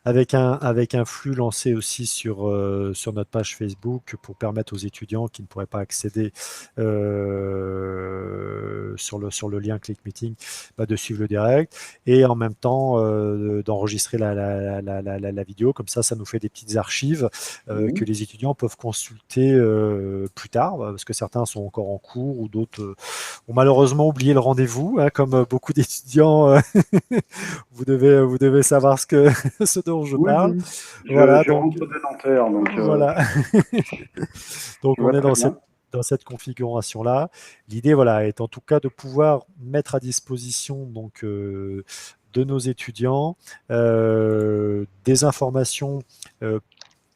avec un flux lancé aussi sur notre page Facebook pour permettre aux étudiants qui ne pourraient pas accéder sur le lien Click Meeting de suivre le direct et en même temps d'enregistrer la vidéo. Comme ça nous fait des petites archives que Mhm. les étudiants peuvent consulter plus tard, parce que certains sont encore en cours ou d'autres ont malheureusement oublié le rendez-vous, hein, comme beaucoup d'étudiants. Vous devez savoir ce dont je Oui, parle. oui. Voilà, Je donc rentre de Nanterre, donc voilà. Donc je on vois est très bien. dans cette configuration-là. L'idée, voilà, est en tout cas de pouvoir mettre à disposition de nos étudiants des informations euh,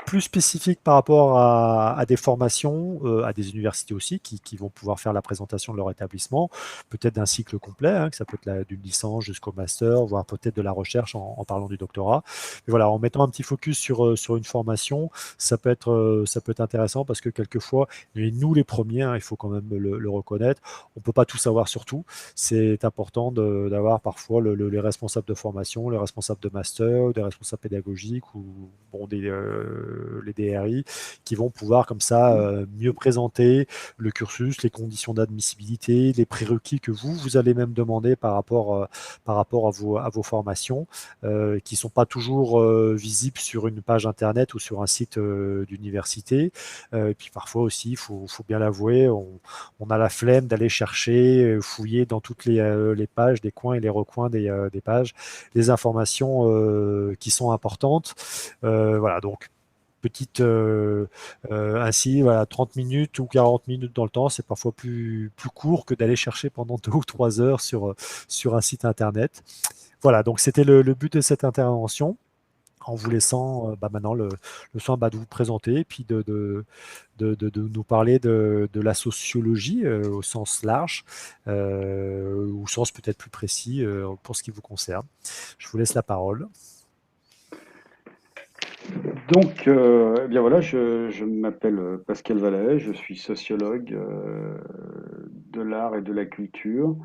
plus spécifiques par rapport à des formations, à des universités aussi, qui vont pouvoir faire la présentation de leur établissement, peut-être d'un cycle complet, hein, que ça peut être d'une licence jusqu'au master, voire peut-être de la recherche en parlant du doctorat. Mais voilà, en mettant un petit focus sur une formation, ça peut être intéressant parce que quelquefois, et nous les premiers, hein, il faut quand même le reconnaître, on ne peut pas tout savoir sur tout. C'est important d'avoir parfois les responsables de formation, les responsables de master, des responsables pédagogiques ou bon, les DRI qui vont pouvoir comme ça mieux présenter le cursus, les conditions d'admissibilité, les prérequis que vous allez même demander par rapport à vos formations qui ne sont pas toujours visibles sur une page internet ou sur un site d'université. Et puis parfois aussi, faut bien l'avouer, on a la flemme d'aller chercher, fouiller dans toutes les pages, des coins et les recoins des pages, les informations qui sont importantes. Voilà, donc ainsi, voilà, 30 minutes ou 40 minutes dans le temps, c'est parfois plus court que d'aller chercher pendant 2 ou 3 heures sur un site internet. Voilà, donc c'était le but de cette intervention en vous laissant maintenant le soin de vous présenter et puis de nous parler de la sociologie au sens large, ou au sens peut-être plus précis pour ce qui vous concerne. Je vous laisse la parole. Donc, eh bien voilà, je m'appelle Pascal Vallet, je suis sociologue de l'art et de la culture,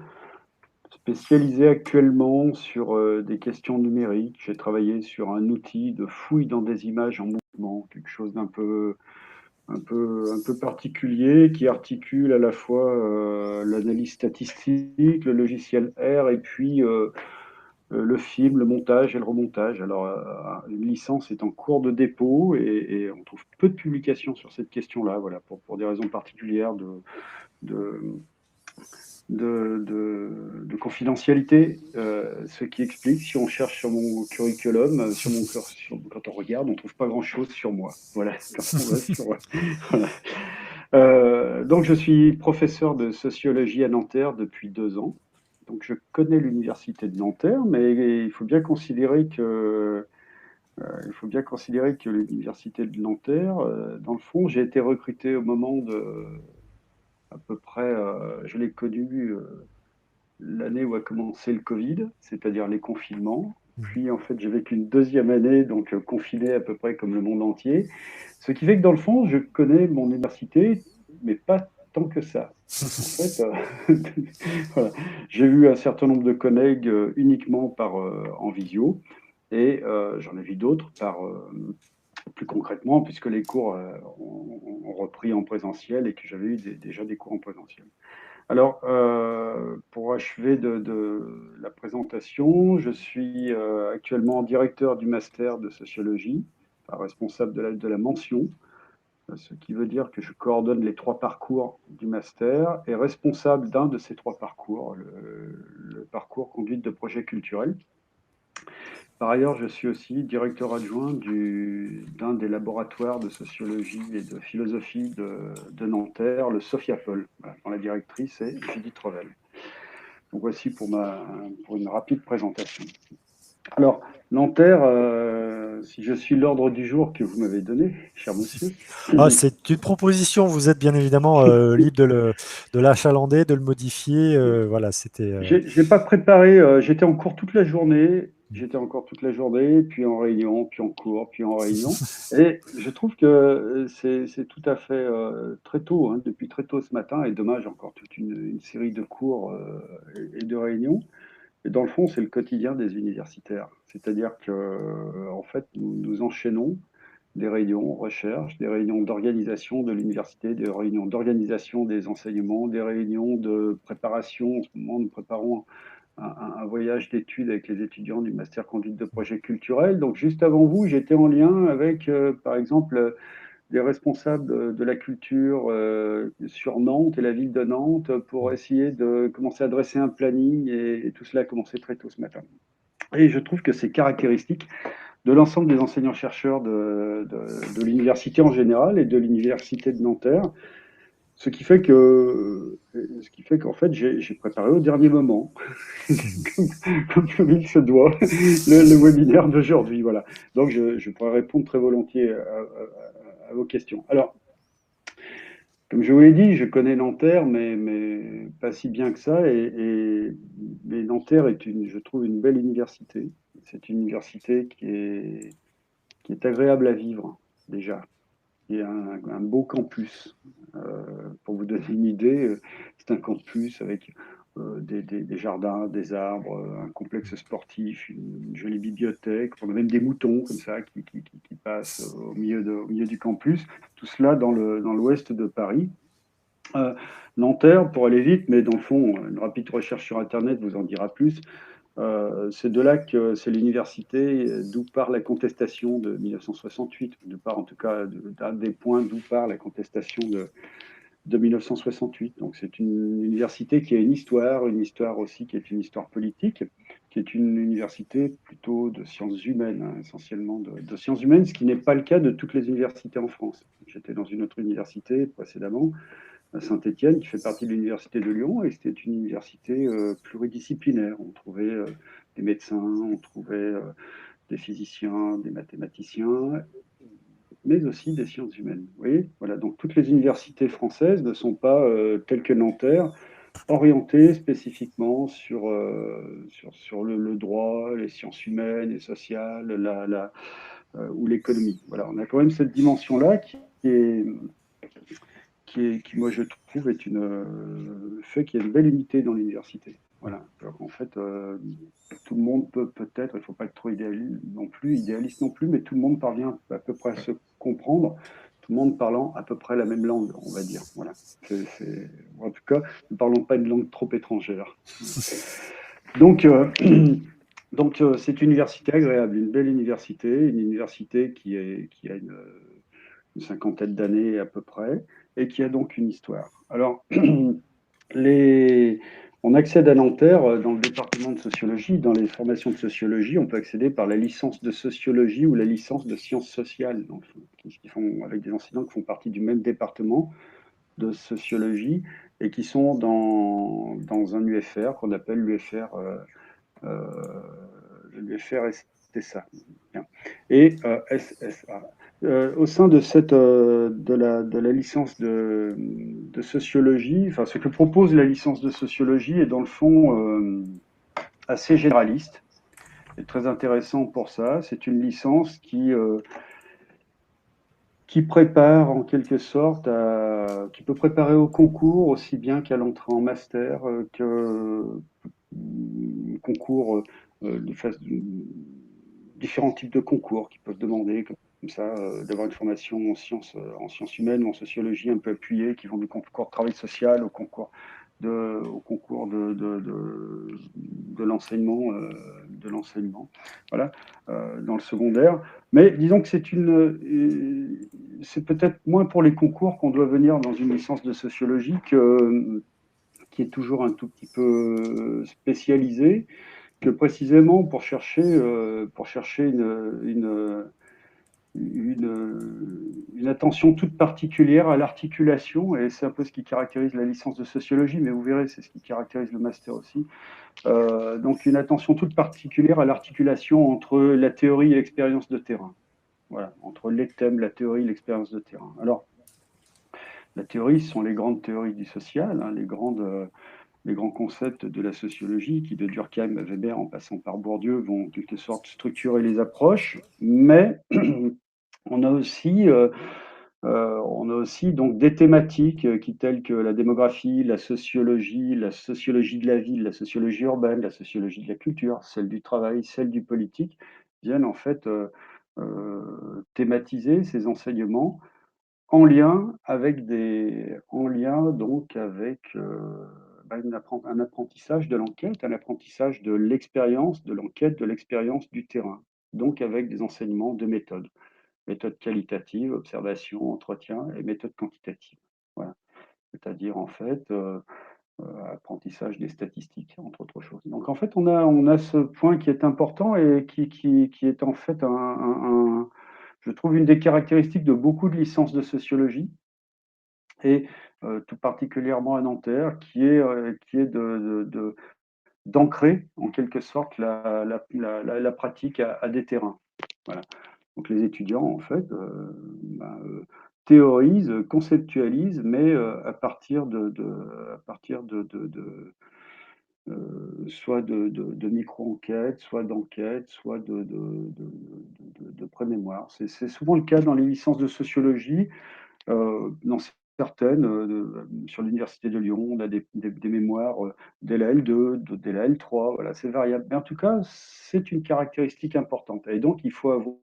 spécialisé actuellement sur des questions numériques. J'ai travaillé sur un outil de fouille dans des images en mouvement, quelque chose un peu particulier qui articule à la fois l'analyse statistique, le logiciel R et puis le film, le montage et le remontage. Alors, une licence est en cours de dépôt et on trouve peu de publications sur cette question-là, voilà, pour des raisons particulières de, de confidentialité, ce qui explique, si on cherche sur mon curriculum, quand on regarde, on ne trouve pas grand-chose sur moi. Voilà, quand on va sur, voilà. Donc, je suis professeur de sociologie à Nanterre depuis 2 ans. Donc, je connais l'université de Nanterre, mais il faut bien considérer que l'université de Nanterre, dans le fond, j'ai été recruté au moment à peu près, je l'ai connu l'année où a commencé le Covid, c'est-à-dire les confinements. Puis, en fait, j'ai vécu une deuxième année, donc confiné à peu près comme le monde entier. Ce qui fait que, dans le fond, je connais mon université, mais pas tant que ça. En fait, voilà. J'ai eu un certain nombre de collègues uniquement en visio, et j'en ai vu d'autres plus concrètement, puisque les cours ont repris en présentiel et que j'avais eu déjà des cours en présentiel. Alors, pour achever la présentation, je suis actuellement directeur du master de sociologie, enfin, responsable de la mention, ce qui veut dire que je coordonne les 3 parcours du master et responsable d'un de ces 3 parcours, le parcours conduite de projet culturel. Par ailleurs, je suis aussi directeur adjoint d'un des laboratoires de sociologie et de philosophie de Nanterre, le Sophiapol, voilà, dont la directrice est Judith Revel. Donc voici pour une rapide présentation. Alors, Nanterre, si je suis l'ordre du jour que vous m'avez donné, cher monsieur. Ah, c'est une proposition, vous êtes bien évidemment libre de l'achalander, de le modifier. Voilà, c'était. J'ai pas préparé, j'étais en cours toute la journée, j'étais encore toute la journée, puis en réunion, puis en cours, puis en réunion. Et je trouve que c'est tout à fait très tôt, hein, depuis très tôt ce matin, et dommage, encore toute une série de cours et de réunions. Et dans le fond, c'est le quotidien des universitaires. C'est-à-dire que, en fait, nous enchaînons des réunions recherche, des réunions d'organisation de l'université, des réunions d'organisation des enseignements, des réunions de préparation. En ce moment, nous préparons un voyage d'études avec les étudiants du master conduite de projets culturels. Donc, juste avant vous, j'étais en lien avec, par exemple, des responsables de la culture sur Nantes et la ville de Nantes pour essayer de commencer à dresser un planning et tout cela a commencé très tôt ce matin. Et je trouve que c'est caractéristique de l'ensemble des enseignants-chercheurs de l'université en général et de l'université de Nanterre, ce qui fait qu'en fait, j'ai préparé au dernier moment, comme il se doit, le webinaire d'aujourd'hui. Voilà. Donc, je pourrais répondre très volontiers à vos questions. Alors, comme je vous l'ai dit, je connais Nanterre, mais pas si bien que ça. Mais Nanterre est, je trouve, une belle université. C'est une université qui est agréable à vivre, déjà. Il y a un beau campus. Pour vous donner une idée, c'est un campus avec des jardins, des arbres, un complexe sportif, une jolie bibliothèque. On a même des moutons comme ça qui passent au milieu du campus. Tout cela dans l'ouest de Paris. Nanterre, pour aller vite, mais dans le fond, une rapide recherche sur Internet vous en dira plus. C'est de là que c'est l'université d'où part la contestation de 1968, de part en tout cas d'un des points d'où part la contestation de 1968. Donc c'est une université qui a une histoire aussi qui est une histoire politique, qui est une université plutôt de sciences humaines, hein, essentiellement de sciences humaines, ce qui n'est pas le cas de toutes les universités en France. J'étais dans une autre université précédemment, à Saint-Étienne, qui fait partie de l'Université de Lyon, et c'était une université pluridisciplinaire. On trouvait des médecins, on trouvait des physiciens, des mathématiciens, mais aussi des sciences humaines. Vous voyez, voilà. Donc toutes les universités françaises ne sont pas telles que Nanterre, orientées spécifiquement sur le droit, les sciences humaines et sociales, ou l'économie. Voilà, on a quand même cette dimension-là est qui, moi, je trouve, fait qu'il y a une belle unité dans l'université. Voilà. Alors qu'en fait, tout le monde peut-être, il ne faut pas être trop idéaliste non plus, mais tout le monde parvient à peu près à se comprendre, tout le monde parlant à peu près la même langue, on va dire. Voilà. En tout cas, ne parlons pas une langue trop étrangère. Donc, c'est une université agréable, une belle université, une université qui a une cinquantaine d'années à peu près, et qui a donc une histoire. Alors, on accède à Nanterre dans le département de sociologie. Dans les formations de sociologie, on peut accéder par la licence de sociologie ou la licence de sciences sociales, donc, qui font, avec des enseignants qui font partie du même département de sociologie et qui sont dans un UFR qu'on appelle l'UFR STSA et SSA. Au sein de la licence de sociologie, enfin, ce que propose la licence de sociologie est dans le fond assez généraliste et très intéressant pour ça. C'est une licence qui prépare en quelque sorte, qui peut préparer au concours aussi bien qu'à l'entrée en master, que concours différents types de concours qui peuvent demander comme ça d'avoir une formation en sciences humaines ou en sociologie un peu appuyée, qui vont du concours de travail social au concours de l'enseignement, voilà, dans le secondaire. Mais disons que c'est peut-être moins pour les concours qu'on doit venir dans une licence de sociologie qui est toujours un tout petit peu spécialisée, que précisément pour chercher une attention toute particulière à l'articulation, et c'est un peu ce qui caractérise la licence de sociologie, mais vous verrez, c'est ce qui caractérise le master aussi. Donc une attention toute particulière à l'articulation entre la théorie et l'expérience de terrain. Voilà, entre les thèmes, la théorie et l'expérience de terrain. Alors, la théorie, ce sont les grandes théories du social, hein, les grands concepts de la sociologie qui, de Durkheim à Weber en passant par Bourdieu, vont en quelque sorte structurer les approches, mais on a aussi On a aussi donc des thématiques telles que la démographie, la sociologie de la ville, la sociologie urbaine, la sociologie de la culture, celle du travail, celle du politique, viennent en fait thématiser ces enseignements en lien donc avec un apprentissage de l'enquête, un apprentissage de l'expérience, de l'enquête, de l'expérience du terrain, donc avec des enseignements de méthode. Méthode qualitative, observation, entretien et méthode quantitative. Voilà. C'est-à-dire en fait apprentissage des statistiques, entre autres choses. Donc en fait, on a ce point qui est important et qui est en fait je trouve une des caractéristiques de beaucoup de licences de sociologie et tout particulièrement à Nanterre, qui est d'ancrer en quelque sorte la pratique à des terrains. Voilà. Donc les étudiants, en fait, théorisent, conceptualisent, mais à partir soit de micro-enquêtes, soit d'enquêtes, soit de pré-mémoire. C'est souvent le cas dans les licences de sociologie. Dans certaines, sur l'université de Lyon, on a des mémoires dès la L2, dès la L3, voilà, c'est variable. Mais en tout cas, c'est une caractéristique importante. Et donc, il faut avoir,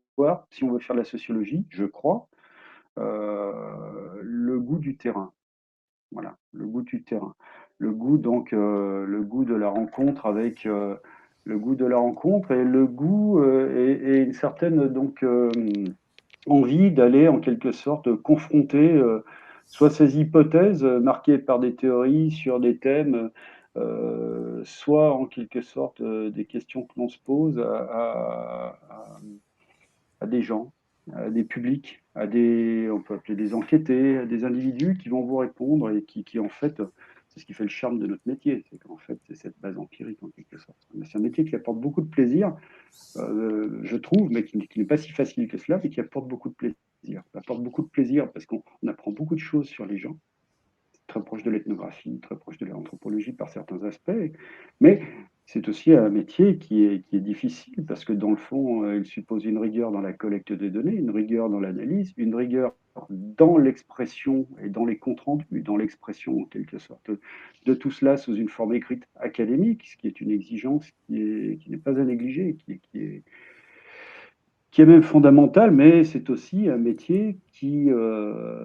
si on veut faire de la sociologie, je crois, le goût du terrain. Voilà, le goût du terrain. Le goût, donc, le goût de la rencontre avec le goût de la rencontre et le goût et une certaine donc envie d'aller en quelque sorte confronter soit ces hypothèses marquées par des théories sur des thèmes, soit en quelque sorte des questions que l'on se pose à des gens, à des publics, on peut appeler des enquêtés, à des individus qui vont vous répondre et qui en fait, c'est ce qui fait le charme de notre métier, c'est qu'en fait, c'est cette base empirique en quelque sorte. C'est un métier qui apporte beaucoup de plaisir, je trouve, mais qui n'est pas si facile que cela, mais qui apporte beaucoup de plaisir. Ça apporte beaucoup de plaisir parce qu'on apprend beaucoup de choses sur les gens, très proche de l'ethnographie, très proche de l'anthropologie par certains aspects, mais c'est aussi un métier qui est difficile parce que dans le fond, il suppose une rigueur dans la collecte des données, une rigueur dans l'analyse, une rigueur dans l'expression et dans les comptes rendus, dans l'expression en quelque sorte de tout cela sous une forme écrite académique, ce qui est une exigence qui n'est pas à négliger, qui est même fondamental, mais c'est aussi un métier qui,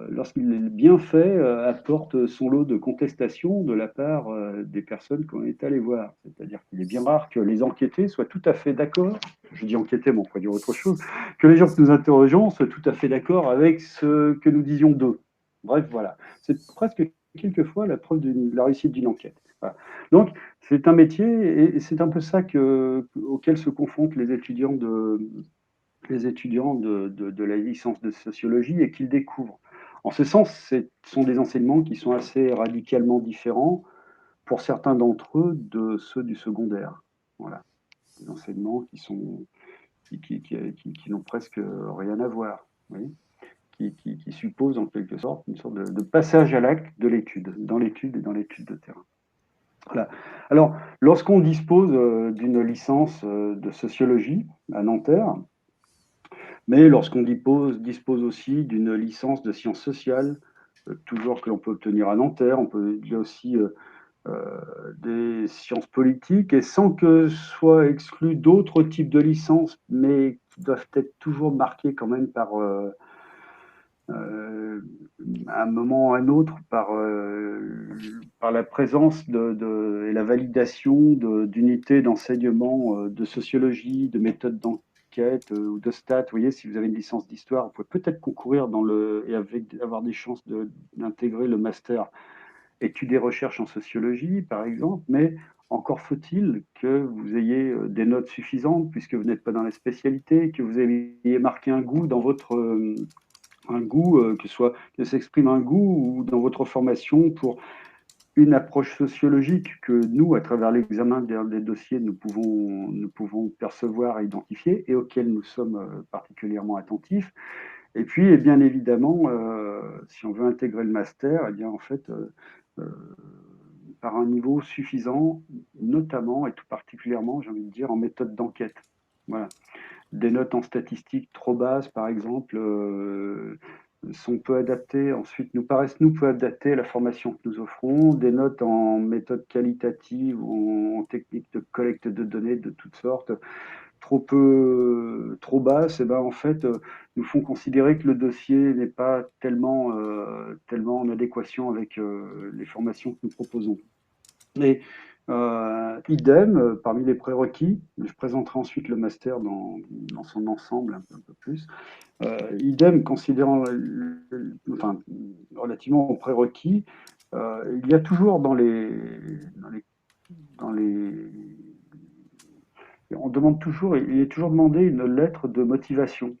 lorsqu'il est bien fait, apporte son lot de contestation de la part des personnes qu'on est allé voir. C'est-à-dire qu'il est bien rare que les enquêtés soient tout à fait d'accord, je dis enquêtés, mais on pourrait dire autre chose, que les gens que nous interrogeons soient tout à fait d'accord avec ce que nous disions d'eux. Bref, voilà. C'est presque quelquefois la preuve de la réussite d'une enquête. Voilà. Donc, c'est un métier, et c'est un peu ça auquel se confrontent les étudiants de la licence de sociologie et qu'ils découvrent. En ce sens, ce sont des enseignements qui sont assez radicalement différents, pour certains d'entre eux, de ceux du secondaire. Voilà. Des enseignements qui n'ont presque rien à voir. Oui, qui supposent en quelque sorte une sorte de passage à l'acte de l'étude, dans l'étude et dans l'étude de terrain. Voilà. Alors, lorsqu'on dispose d'une licence de sociologie à Nanterre, mais lorsqu'on dispose aussi d'une licence de sciences sociales, toujours que l'on peut obtenir à Nanterre, il y a aussi des sciences politiques, et sans que soient exclus d'autres types de licences, mais qui doivent être toujours marquées quand même par, à un moment ou à un autre, par la présence et la validation d'unités d'enseignement de sociologie, de méthodes d'enquête ou de stats. Vous voyez, si vous avez une licence d'histoire, vous pouvez peut-être concourir et avoir des chances d'intégrer le master études et recherches en sociologie, par exemple, mais encore faut-il que vous ayez des notes suffisantes, puisque vous n'êtes pas dans la spécialité, que vous ayez marqué un goût dans votre un goût, que s'exprime un goût ou dans votre formation pour une approche sociologique que nous, à travers l'examen des dossiers, nous pouvons percevoir et identifier et auquel nous sommes particulièrement attentifs. Et puis, et bien évidemment, si on veut intégrer le master, eh bien, en fait, par un niveau suffisant, notamment et tout particulièrement, j'ai envie de dire, en méthode d'enquête. Voilà. Des notes en statistique trop basses, par exemple, sont peu adaptées, ensuite nous paraissent peu adaptées à la formation que nous offrons, des notes en méthode qualitative ou en technique de collecte de données de toutes sortes, trop basses, et ben en fait, nous font considérer que le dossier n'est pas tellement en adéquation avec les formations que nous proposons. Et idem, parmi les prérequis, je présenterai ensuite le master dans son ensemble un peu plus. Idem, considérant, enfin, relativement aux prérequis, il y a toujours dans les, on demande toujours, il est toujours demandé une lettre de motivation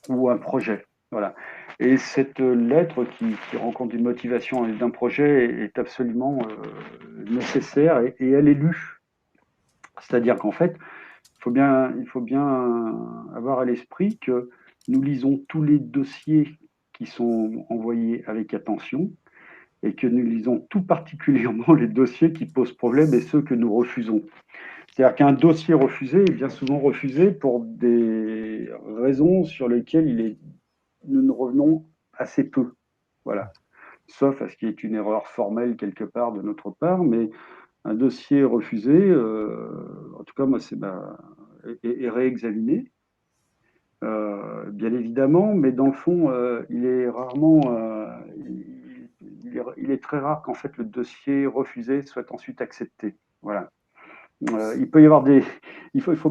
ou un projet. Voilà. Et cette lettre qui rencontre une motivation d'un projet est absolument nécessaire et elle est lue. C'est-à-dire qu'en fait, il faut bien avoir à l'esprit que nous lisons tous les dossiers qui sont envoyés avec attention et que nous lisons tout particulièrement les dossiers qui posent problème et ceux que nous refusons. C'est-à-dire qu'un dossier refusé est bien souvent refusé pour des raisons sur lesquelles nous nous revenons assez peu. Voilà. Sauf à ce qu'il y ait une erreur formelle quelque part de notre part, mais un dossier refusé, en tout cas, moi, est réexaminé, bien évidemment, mais dans le fond, il est rarement, il est très rare qu'en fait le dossier refusé soit ensuite accepté. Voilà. Il peut y avoir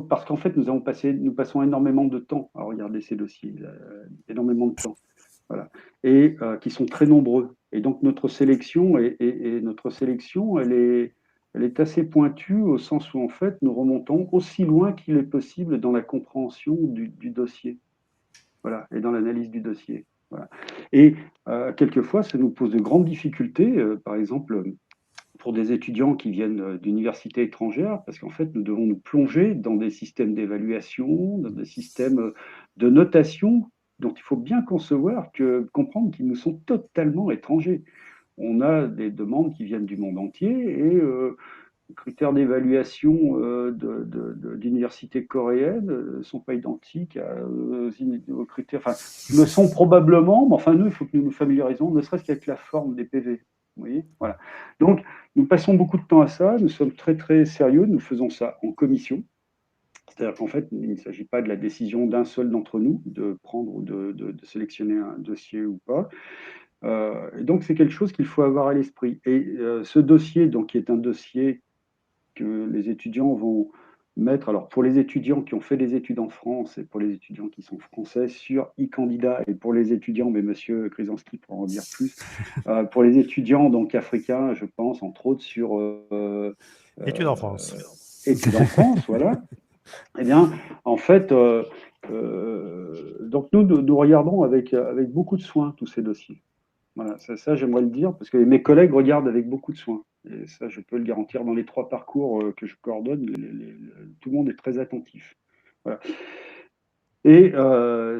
parce qu'en fait, nous passons énormément de temps à regarder ces dossiers, énormément de temps, voilà, et qui sont très nombreux. Et donc notre sélection elle est assez pointue au sens où en fait nous remontons aussi loin qu'il est possible dans la compréhension du dossier, voilà, et dans l'analyse du dossier. Voilà. Et quelquefois, ça nous pose de grandes difficultés, par exemple pour des étudiants qui viennent d'universités étrangères, parce qu'en fait, nous devons nous plonger dans des systèmes d'évaluation, dans des systèmes de notation dont il faut bien comprendre qu'ils nous sont totalement étrangers. On a des demandes qui viennent du monde entier et les critères d'évaluation d'universités coréennes ne sont pas identiques aux critères, enfin, le sont probablement, mais enfin, nous, il faut que nous nous familiarisons, ne serait-ce qu'avec la forme des PV. Vous voyez, voilà. Donc, nous passons beaucoup de temps à ça, nous sommes très très sérieux, nous faisons ça en commission. C'est-à-dire qu'en fait, il ne s'agit pas de la décision d'un seul d'entre nous de prendre ou de sélectionner un dossier ou pas. Et donc, c'est quelque chose qu'il faut avoir à l'esprit. Et ce dossier, donc, qui est un dossier que les étudiants vont mettre, alors pour les étudiants qui ont fait des études en France et pour les étudiants qui sont français, sur e-candidat, et pour les étudiants, mais monsieur Krizansky pourra en dire plus, pour les étudiants donc africains, je pense, entre autres, sur Études en France. études en France, voilà. Eh bien, en fait, donc nous regardons avec beaucoup de soin tous ces dossiers. Voilà, ça j'aimerais le dire, parce que mes collègues regardent avec beaucoup de soin. Et ça, je peux le garantir, dans les 3 parcours que je coordonne, tout le monde est très attentif. Voilà. Et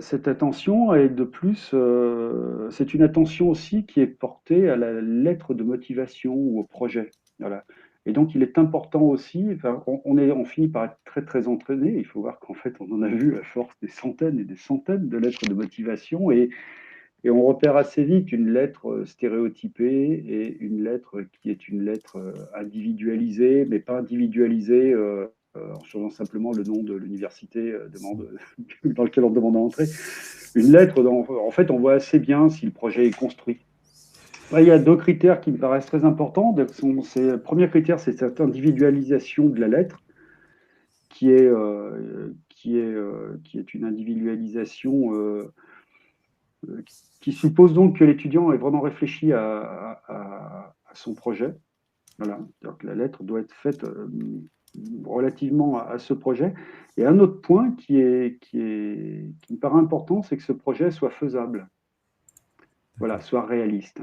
cette attention est de plus, c'est une attention aussi qui est portée à la lettre de motivation ou au projet. Voilà. Et donc, il est important aussi, enfin, on finit par être très très entraîné. Il faut voir qu'en fait, on en a vu à force des centaines et des centaines de lettres de motivation, et on repère assez vite une lettre stéréotypée et une lettre qui est une lettre individualisée, mais pas individualisée en changeant simplement le nom de l'université dans laquelle on demande à entrer. Une lettre, en fait, on voit assez bien si le projet est construit. Là, il y a 2 critères qui me paraissent très importants. Le premier critère, c'est cette individualisation de la lettre, qui est une individualisation qui suppose donc que l'étudiant ait vraiment réfléchi à son projet. Voilà. Donc, la lettre doit être faite relativement à ce projet. Et un autre point qui me paraît important, c'est que ce projet soit faisable. Voilà, soit réaliste.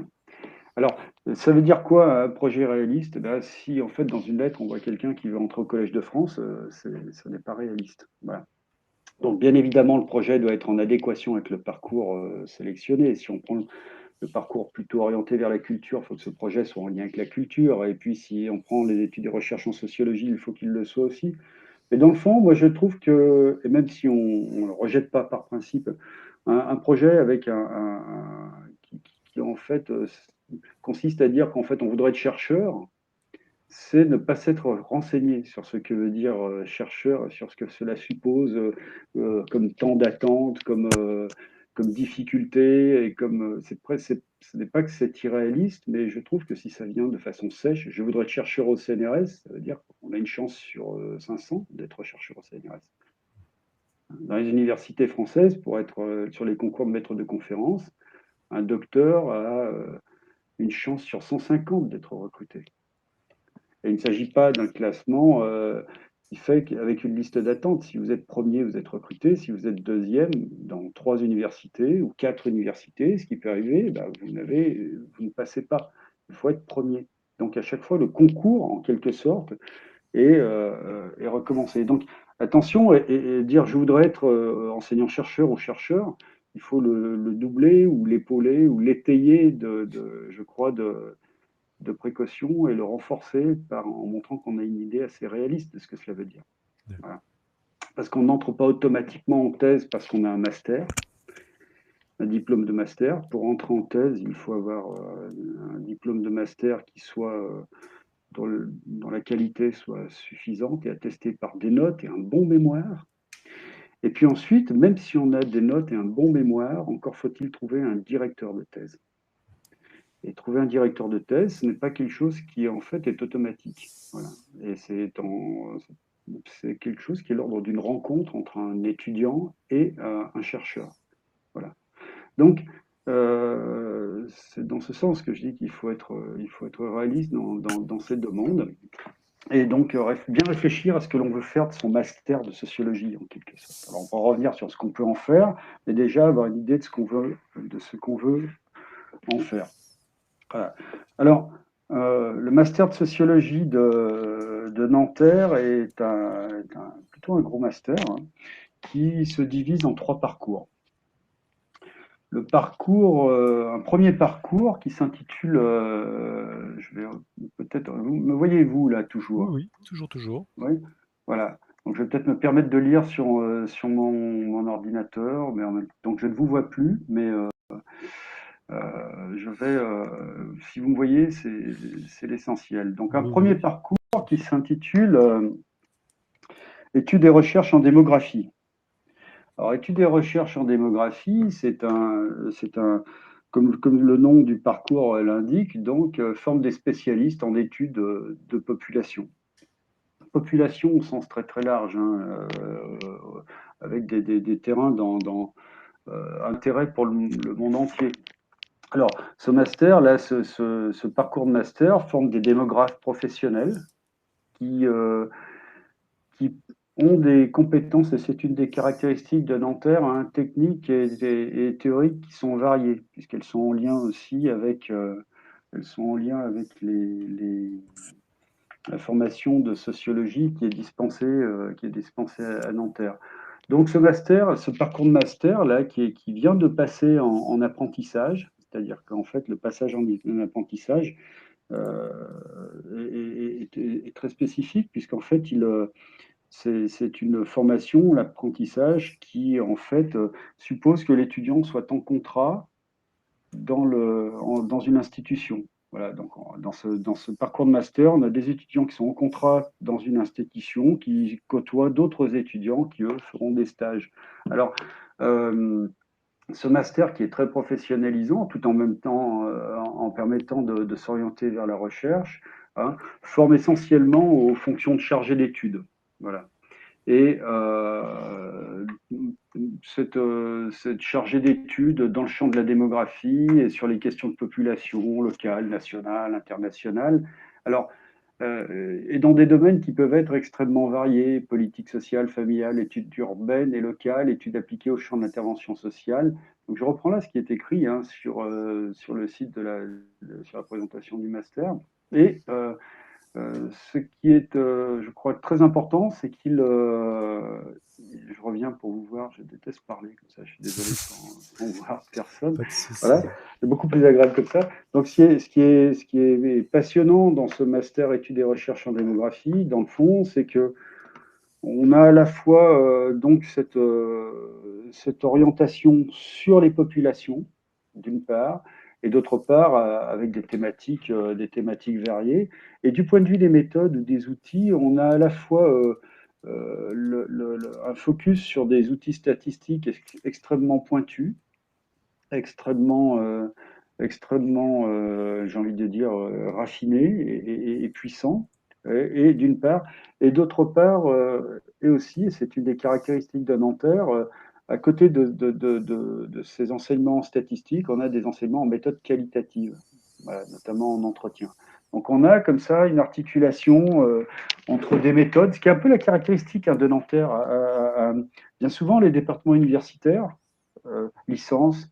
Alors, ça veut dire quoi un projet réaliste? Ben, si en fait dans une lettre on voit quelqu'un qui veut entrer au Collège de France, ce n'est pas réaliste. Voilà. Donc bien évidemment le projet doit être en adéquation avec le parcours sélectionné. Si on prend le parcours plutôt orienté vers la culture, il faut que ce projet soit en lien avec la culture. Et puis, si on prend les études et recherches en sociologie, il faut qu'il le soit aussi. Mais dans le fond, moi, je trouve que, et même si on ne le rejette pas par principe, un projet avec qui en fait consiste à dire qu'en fait on voudrait être chercheur, c'est ne pas s'être renseigné sur ce que veut dire chercheur, sur ce que cela suppose comme temps d'attente, comme difficulté, et comme ce n'est pas que c'est irréaliste, mais je trouve que si ça vient de façon sèche, je voudrais être chercheur au CNRS, ça veut dire qu'on a une chance sur 500 d'être chercheur au CNRS. Dans les universités françaises, pour être sur les concours de maître de conférence, un docteur a une chance sur 150 d'être recruté. Et il ne s'agit pas d'un classement qui fait qu'avec une liste d'attente, si vous êtes premier, vous êtes recruté. Si vous êtes deuxième dans 3 universités ou 4 universités, ce qui peut arriver, ben, vous ne passez pas. Il faut être premier. Donc à chaque fois, le concours, en quelque sorte, est recommencé. Donc attention, et dire je voudrais être enseignant-chercheur ou chercheur, il faut le doubler ou l'épauler ou l'étayer je crois, de précaution et le renforcer en montrant qu'on a une idée assez réaliste de ce que cela veut dire. Voilà. Parce qu'on n'entre pas automatiquement en thèse parce qu'on a un master, un diplôme de master. Pour entrer en thèse, il faut avoir un diplôme de master qui soit dont la qualité soit suffisante et attestée par des notes et un bon mémoire. Et puis ensuite, même si on a des notes et un bon mémoire, encore faut-il trouver un directeur de thèse. Et trouver un directeur de thèse, ce n'est pas quelque chose qui, en fait, est automatique. Voilà. Et c'est quelque chose qui est l'ordre d'une rencontre entre un étudiant et un chercheur. Voilà. Donc, c'est dans ce sens que je dis qu'il faut être réaliste dans ces demandes. Et donc, bien réfléchir à ce que l'on veut faire de son master de sociologie, en quelque sorte. Alors, on va revenir sur ce qu'on peut en faire, mais déjà avoir une idée de ce qu'on veut en faire. Voilà. Alors, le master de sociologie de Nanterre est plutôt un gros master qui se divise en 3 parcours. Le parcours, un premier parcours qui s'intitule, je vais peut-être, me voyez-vous là Oui, toujours? oui, toujours, toujours. Oui, voilà. Donc je vais peut-être me permettre de lire sur mon ordinateur, mais donc je ne vous vois plus, mais je vais, si vous me voyez, c'est l'essentiel. Donc un Oui, premier oui. parcours qui s'intitule Études et recherches en démographie. Alors études et recherches en démographie, comme le nom du parcours l'indique, donc forme des spécialistes en études de population. Population au sens très très large, hein, avec des terrains dans intérêt pour le monde entier. Alors, ce master, là, ce parcours de master forme des démographes professionnels qui, qui ont des compétences, et c'est une des caractéristiques de Nanterre, hein, techniques et théoriques qui sont variées, puisqu'elles sont en lien aussi avec, la formation de sociologie qui est dispensée à Nanterre. Donc ce parcours de master là, qui vient de passer en apprentissage, c'est-à-dire qu'en fait le passage en apprentissage euh, est très spécifique, puisqu'en fait c'est une formation, l'apprentissage, qui en fait suppose que l'étudiant soit en contrat dans une institution. Voilà, donc dans ce parcours de master, on a des étudiants qui sont en contrat dans une institution, qui côtoient d'autres étudiants qui, eux, feront des stages. Alors, ce master qui est très professionnalisant, tout en même temps en permettant de s'orienter vers la recherche, hein, forme essentiellement aux fonctions de chargé d'études. Voilà. Et cette chargée d'études dans le champ de la démographie et sur les questions de population locale, nationale, internationale. Alors, et dans des domaines qui peuvent être extrêmement variés, politique sociale, familiale, études urbaines et locales, études appliquées au champ d'intervention sociale. Donc je reprends là ce qui est écrit hein, sur le site sur la présentation du master. Et ce qui est, je crois, très important, c'est je reviens pour vous voir, je déteste parler comme ça, je suis désolé sans voir personne. Pas de souci. Voilà, c'est beaucoup plus agréable comme ça. Donc, ce qui est passionnant dans ce master études et recherches en démographie, dans le fond, c'est que on a à la fois donc cette orientation sur les populations, d'une part, et d'autre part, avec des thématiques variées. Et du point de vue des méthodes ou des outils, on a à la fois un focus sur des outils statistiques extrêmement pointus, extrêmement, j'ai envie de dire, raffinés et puissants, et d'une part, et d'autre part, et aussi, et c'est une des caractéristiques de Nanterre, à côté de ces enseignements statistiques, on a des enseignements en méthode qualitative, voilà, notamment en entretien. Donc on a comme ça une articulation entre des méthodes, ce qui est un peu la caractéristique de Nanterre. Bien souvent, les départements universitaires, licence,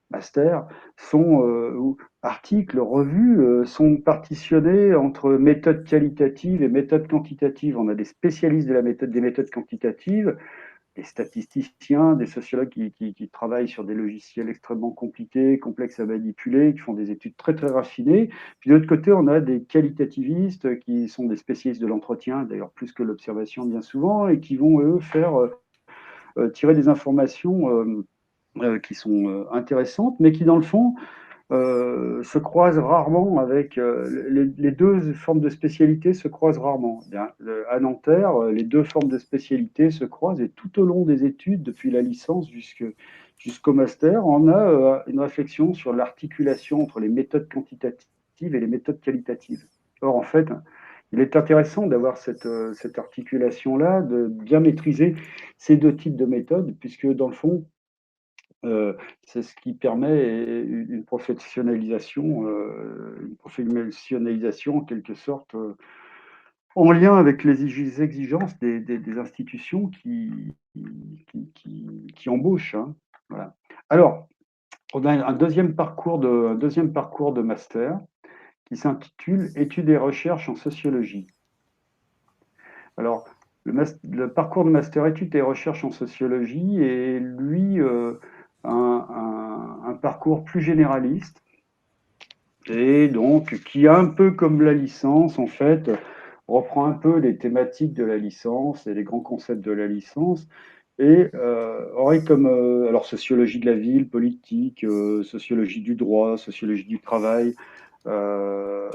master, ou articles, revues, sont partitionnés entre méthodes qualitatives et méthodes quantitatives. On a des spécialistes des méthodes quantitatives, des statisticiens, des sociologues qui travaillent sur des logiciels extrêmement compliqués, complexes à manipuler, qui font des études très très raffinées. Puis de l'autre côté, on a des qualitativistes qui sont des spécialistes de l'entretien, d'ailleurs plus que l'observation bien souvent, et qui vont, eux, faire tirer des informations qui sont intéressantes, mais qui, dans le fond, se croisent rarement avec les deux formes de spécialité se croisent rarement. Bien, à Nanterre, les deux formes de spécialité se croisent et tout au long des études, depuis la licence jusqu'au master, on a une réflexion sur l'articulation entre les méthodes quantitatives et les méthodes qualitatives. Or, en fait, il est intéressant d'avoir cette articulation-là, de bien maîtriser ces deux types de méthodes, puisque dans le fond, c'est ce qui permet une professionnalisation en quelque sorte, en lien avec les exigences des institutions qui embauchent, hein. Voilà. Alors, on a un deuxième parcours de master qui s'intitule Études et recherches en sociologie. Alors, le parcours de master études et recherches en sociologie est, lui, un parcours plus généraliste et donc qui, un peu comme la licence, en fait, reprend un peu les thématiques de la licence et les grands concepts de la licence et aurait comme alors sociologie de la ville, politique, sociologie du droit, sociologie du travail, euh,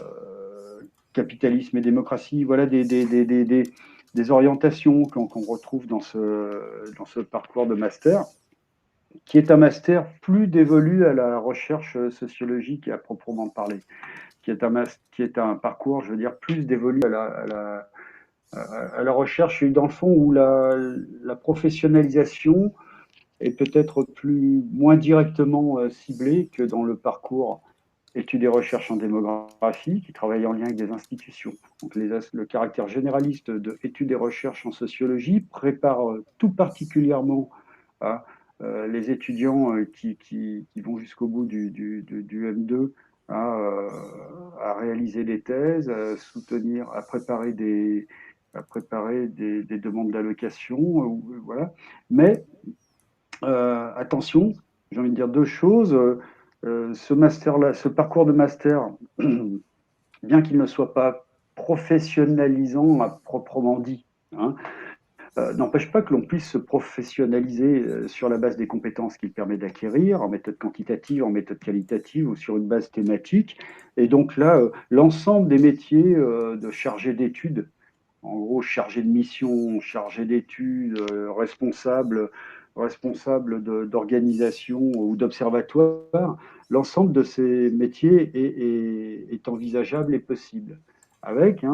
capitalisme et démocratie, voilà des orientations qu'on retrouve dans ce parcours de master, qui est un master plus dévolu à la recherche sociologique et à proprement parler, qui est un parcours, je veux dire, plus dévolu à la recherche, dans le fond, où la professionnalisation est peut-être moins directement ciblée que dans le parcours études et recherches en démographie, qui travaille en lien avec des institutions. Donc le caractère généraliste de études et recherches en sociologie prépare tout particulièrement les étudiants qui vont jusqu'au bout du M2 à réaliser des thèses, à préparer des demandes d'allocation, voilà. Mais attention, j'ai envie de dire deux choses. Ce parcours de master, bien qu'il ne soit pas professionnalisant à proprement dit, hein, n'empêche pas que l'on puisse se professionnaliser sur la base des compétences qu'il permet d'acquérir, en méthode quantitative, en méthode qualitative ou sur une base thématique. Et donc là, l'ensemble des métiers de chargé d'études, en gros chargé de mission, chargé d'études, responsable d'organisation ou d'observatoire, l'ensemble de ces métiers est envisageable et possible. Avec,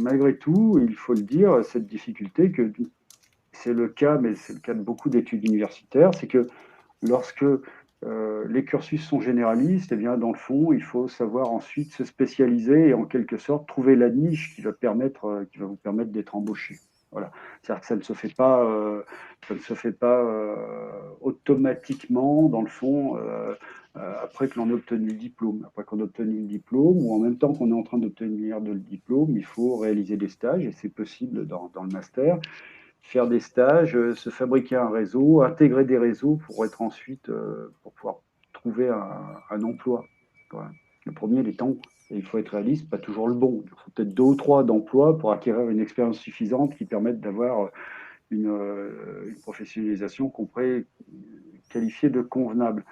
malgré tout, il faut le dire, cette difficulté que c'est le cas, mais c'est le cas de beaucoup d'études universitaires, c'est que lorsque les cursus sont généralistes, eh bien, dans le fond, il faut savoir ensuite se spécialiser et en quelque sorte trouver la niche qui va vous permettre d'être embauché. Voilà. C'est-à-dire que ça ne se fait pas automatiquement, dans le fond, après que l'on ait obtenu le diplôme. Après qu'on a obtenu le diplôme, ou en même temps qu'on est en train d'obtenir le diplôme, il faut réaliser des stages, et c'est possible dans le master faire des stages, se fabriquer un réseau, intégrer des réseaux pour être ensuite, pour pouvoir trouver un emploi. Voilà. Le premier, les temps, et il faut être réaliste, pas toujours le bon. Il faut peut-être deux ou trois d'emplois pour acquérir une expérience suffisante qui permette d'avoir une professionnalisation qu'on pourrait qualifier de convenable.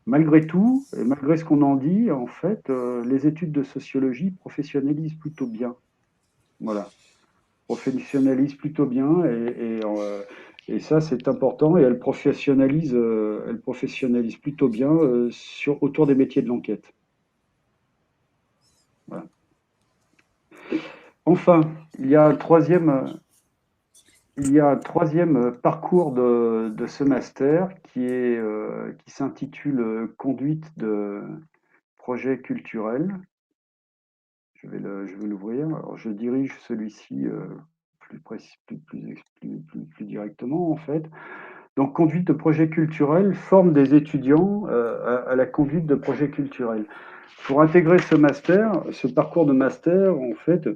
Malgré tout, et malgré ce qu'on en dit, en fait, les études de sociologie professionnalisent plutôt bien. Voilà. Professionnalisent plutôt bien et ça, c'est important. Et elles professionnalisent plutôt bien autour des métiers de l'enquête. Voilà. Enfin, il y a un troisième parcours de ce master qui s'intitule Conduite de projet culturel. Je vais l'ouvrir. Alors, je dirige celui-ci plus directement, en fait. Donc, conduite de projet culturel forme des étudiants à la conduite de projets culturels. Pour intégrer ce parcours de master, en fait,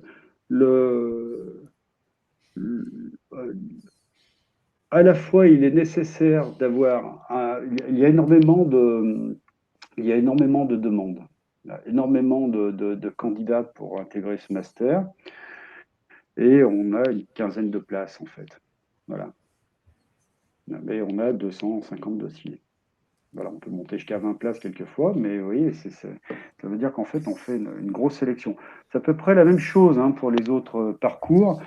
à la fois, il est nécessaire il y a énormément de demandes. Il y a énormément de candidats pour intégrer ce master. Et on a une quinzaine de places, en fait. Voilà. Mais on a 250 dossiers. Voilà, on peut monter jusqu'à 20 places quelquefois, mais oui, ça veut dire qu'en fait, on fait une grosse sélection. C'est à peu près la même chose pour les autres parcours.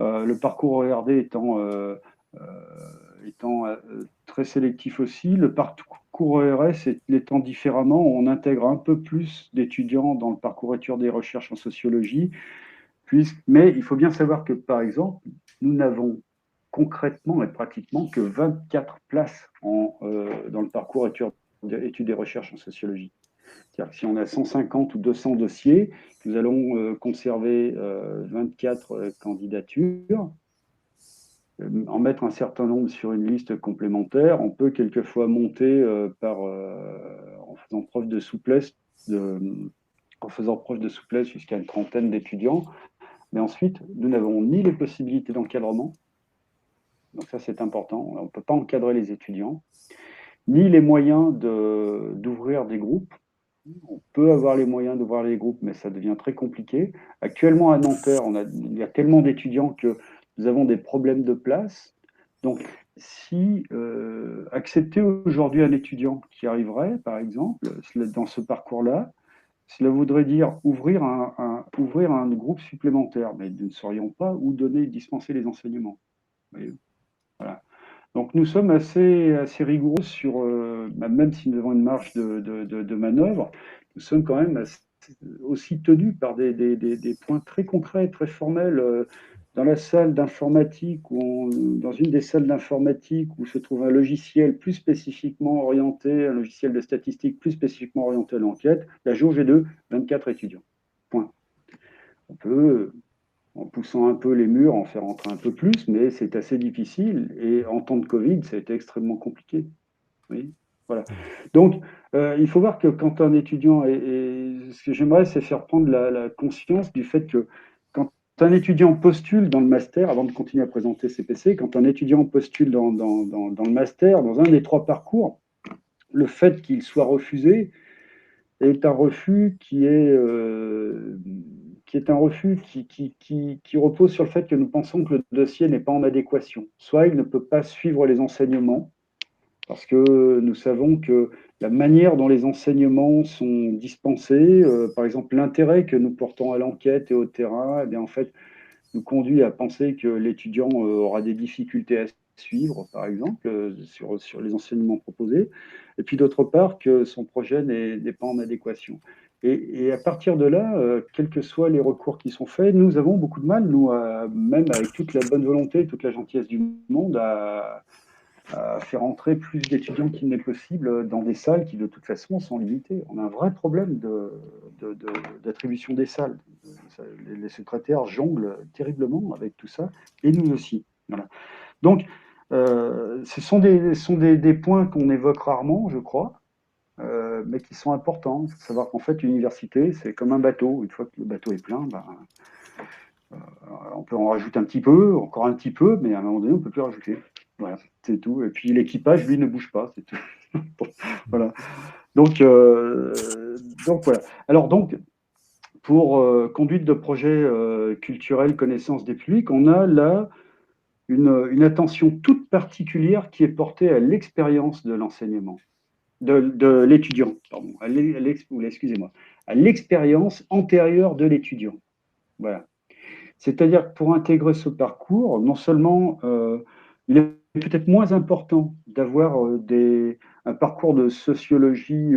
Le parcours ORD étant très sélectif aussi. Le parcours ORS étant différemment, on intègre un peu plus d'étudiants dans le parcours études et recherches en sociologie. Mais il faut bien savoir que, par exemple, nous n'avons concrètement et pratiquement que 24 places dans le parcours études et recherches en sociologie. C'est-à-dire que si on a 150 ou 200 dossiers, nous allons conserver 24 candidatures, en mettre un certain nombre sur une liste complémentaire. On peut quelquefois monter en faisant preuve de souplesse, jusqu'à une trentaine d'étudiants. Mais ensuite, nous n'avons ni les possibilités d'encadrement, donc ça c'est important, on ne peut pas encadrer les étudiants, ni les moyens d'ouvrir des groupes. On peut avoir les moyens d'ouvrir les groupes, mais ça devient très compliqué. Actuellement à Nanterre, il y a tellement d'étudiants que nous avons des problèmes de place. Donc, si accepter aujourd'hui un étudiant qui arriverait, par exemple, dans ce parcours-là, cela voudrait dire ouvrir un groupe supplémentaire, mais nous ne saurions pas où dispenser les enseignements. Voilà. Donc nous sommes assez rigoureux même si nous avons une marge de manœuvre, nous sommes quand même aussi tenus par des points très concrets, très formels. Dans la salle d'informatique, dans une des salles d'informatique où se trouve un logiciel plus spécifiquement orienté, un logiciel de statistique plus spécifiquement orienté à l'enquête, la jauge est de 24 étudiants. Point. On peut, en poussant un peu les murs, en faire entrer un peu plus, mais c'est assez difficile. Et en temps de Covid, ça a été extrêmement compliqué. Oui, voilà. Donc, il faut voir que quand un étudiant, ce que j'aimerais, c'est faire prendre la conscience du fait que quand un étudiant postule dans le master, avant de continuer à présenter CPC, quand un étudiant postule dans le master, dans un des trois parcours, le fait qu'il soit refusé est un refus qui repose sur le fait que nous pensons que le dossier n'est pas en adéquation. Soit il ne peut pas suivre les enseignements, parce que nous savons que la manière dont les enseignements sont dispensés, par exemple l'intérêt que nous portons à l'enquête et au terrain, eh bien, en fait, nous conduit à penser que l'étudiant aura des difficultés à suivre, par exemple, sur les enseignements proposés, et puis d'autre part que son projet n'est pas en adéquation. Et à partir de là, quels que soient les recours qui sont faits, nous avons beaucoup de mal, nous, même avec toute la bonne volonté, toute la gentillesse du monde, à faire entrer plus d'étudiants qu'il n'est possible dans des salles qui, de toute façon, sont limitées. On a un vrai problème d'attribution des salles. Les secrétaires jonglent terriblement avec tout ça, et nous aussi. Voilà. Donc, ce sont des points qu'on évoque rarement, je crois, mais qui sont importants. Il faut savoir qu'en fait, l'université, c'est comme un bateau. Une fois que le bateau est plein, on peut en rajouter un petit peu, encore un petit peu, mais à un moment donné, on ne peut plus rajouter. Voilà, c'est tout. Et puis l'équipage, lui, ne bouge pas, c'est tout. Voilà. Donc voilà. Alors donc, pour conduite de projet culturel, connaissance des publics, on a là une attention toute particulière qui est portée à l'expérience de l'enseignement, de l'étudiant, pardon, excusez-moi, à l'expérience antérieure de l'étudiant. Voilà. C'est-à-dire que pour intégrer ce parcours, non seulement il est peut-être moins important d'avoir un parcours de sociologie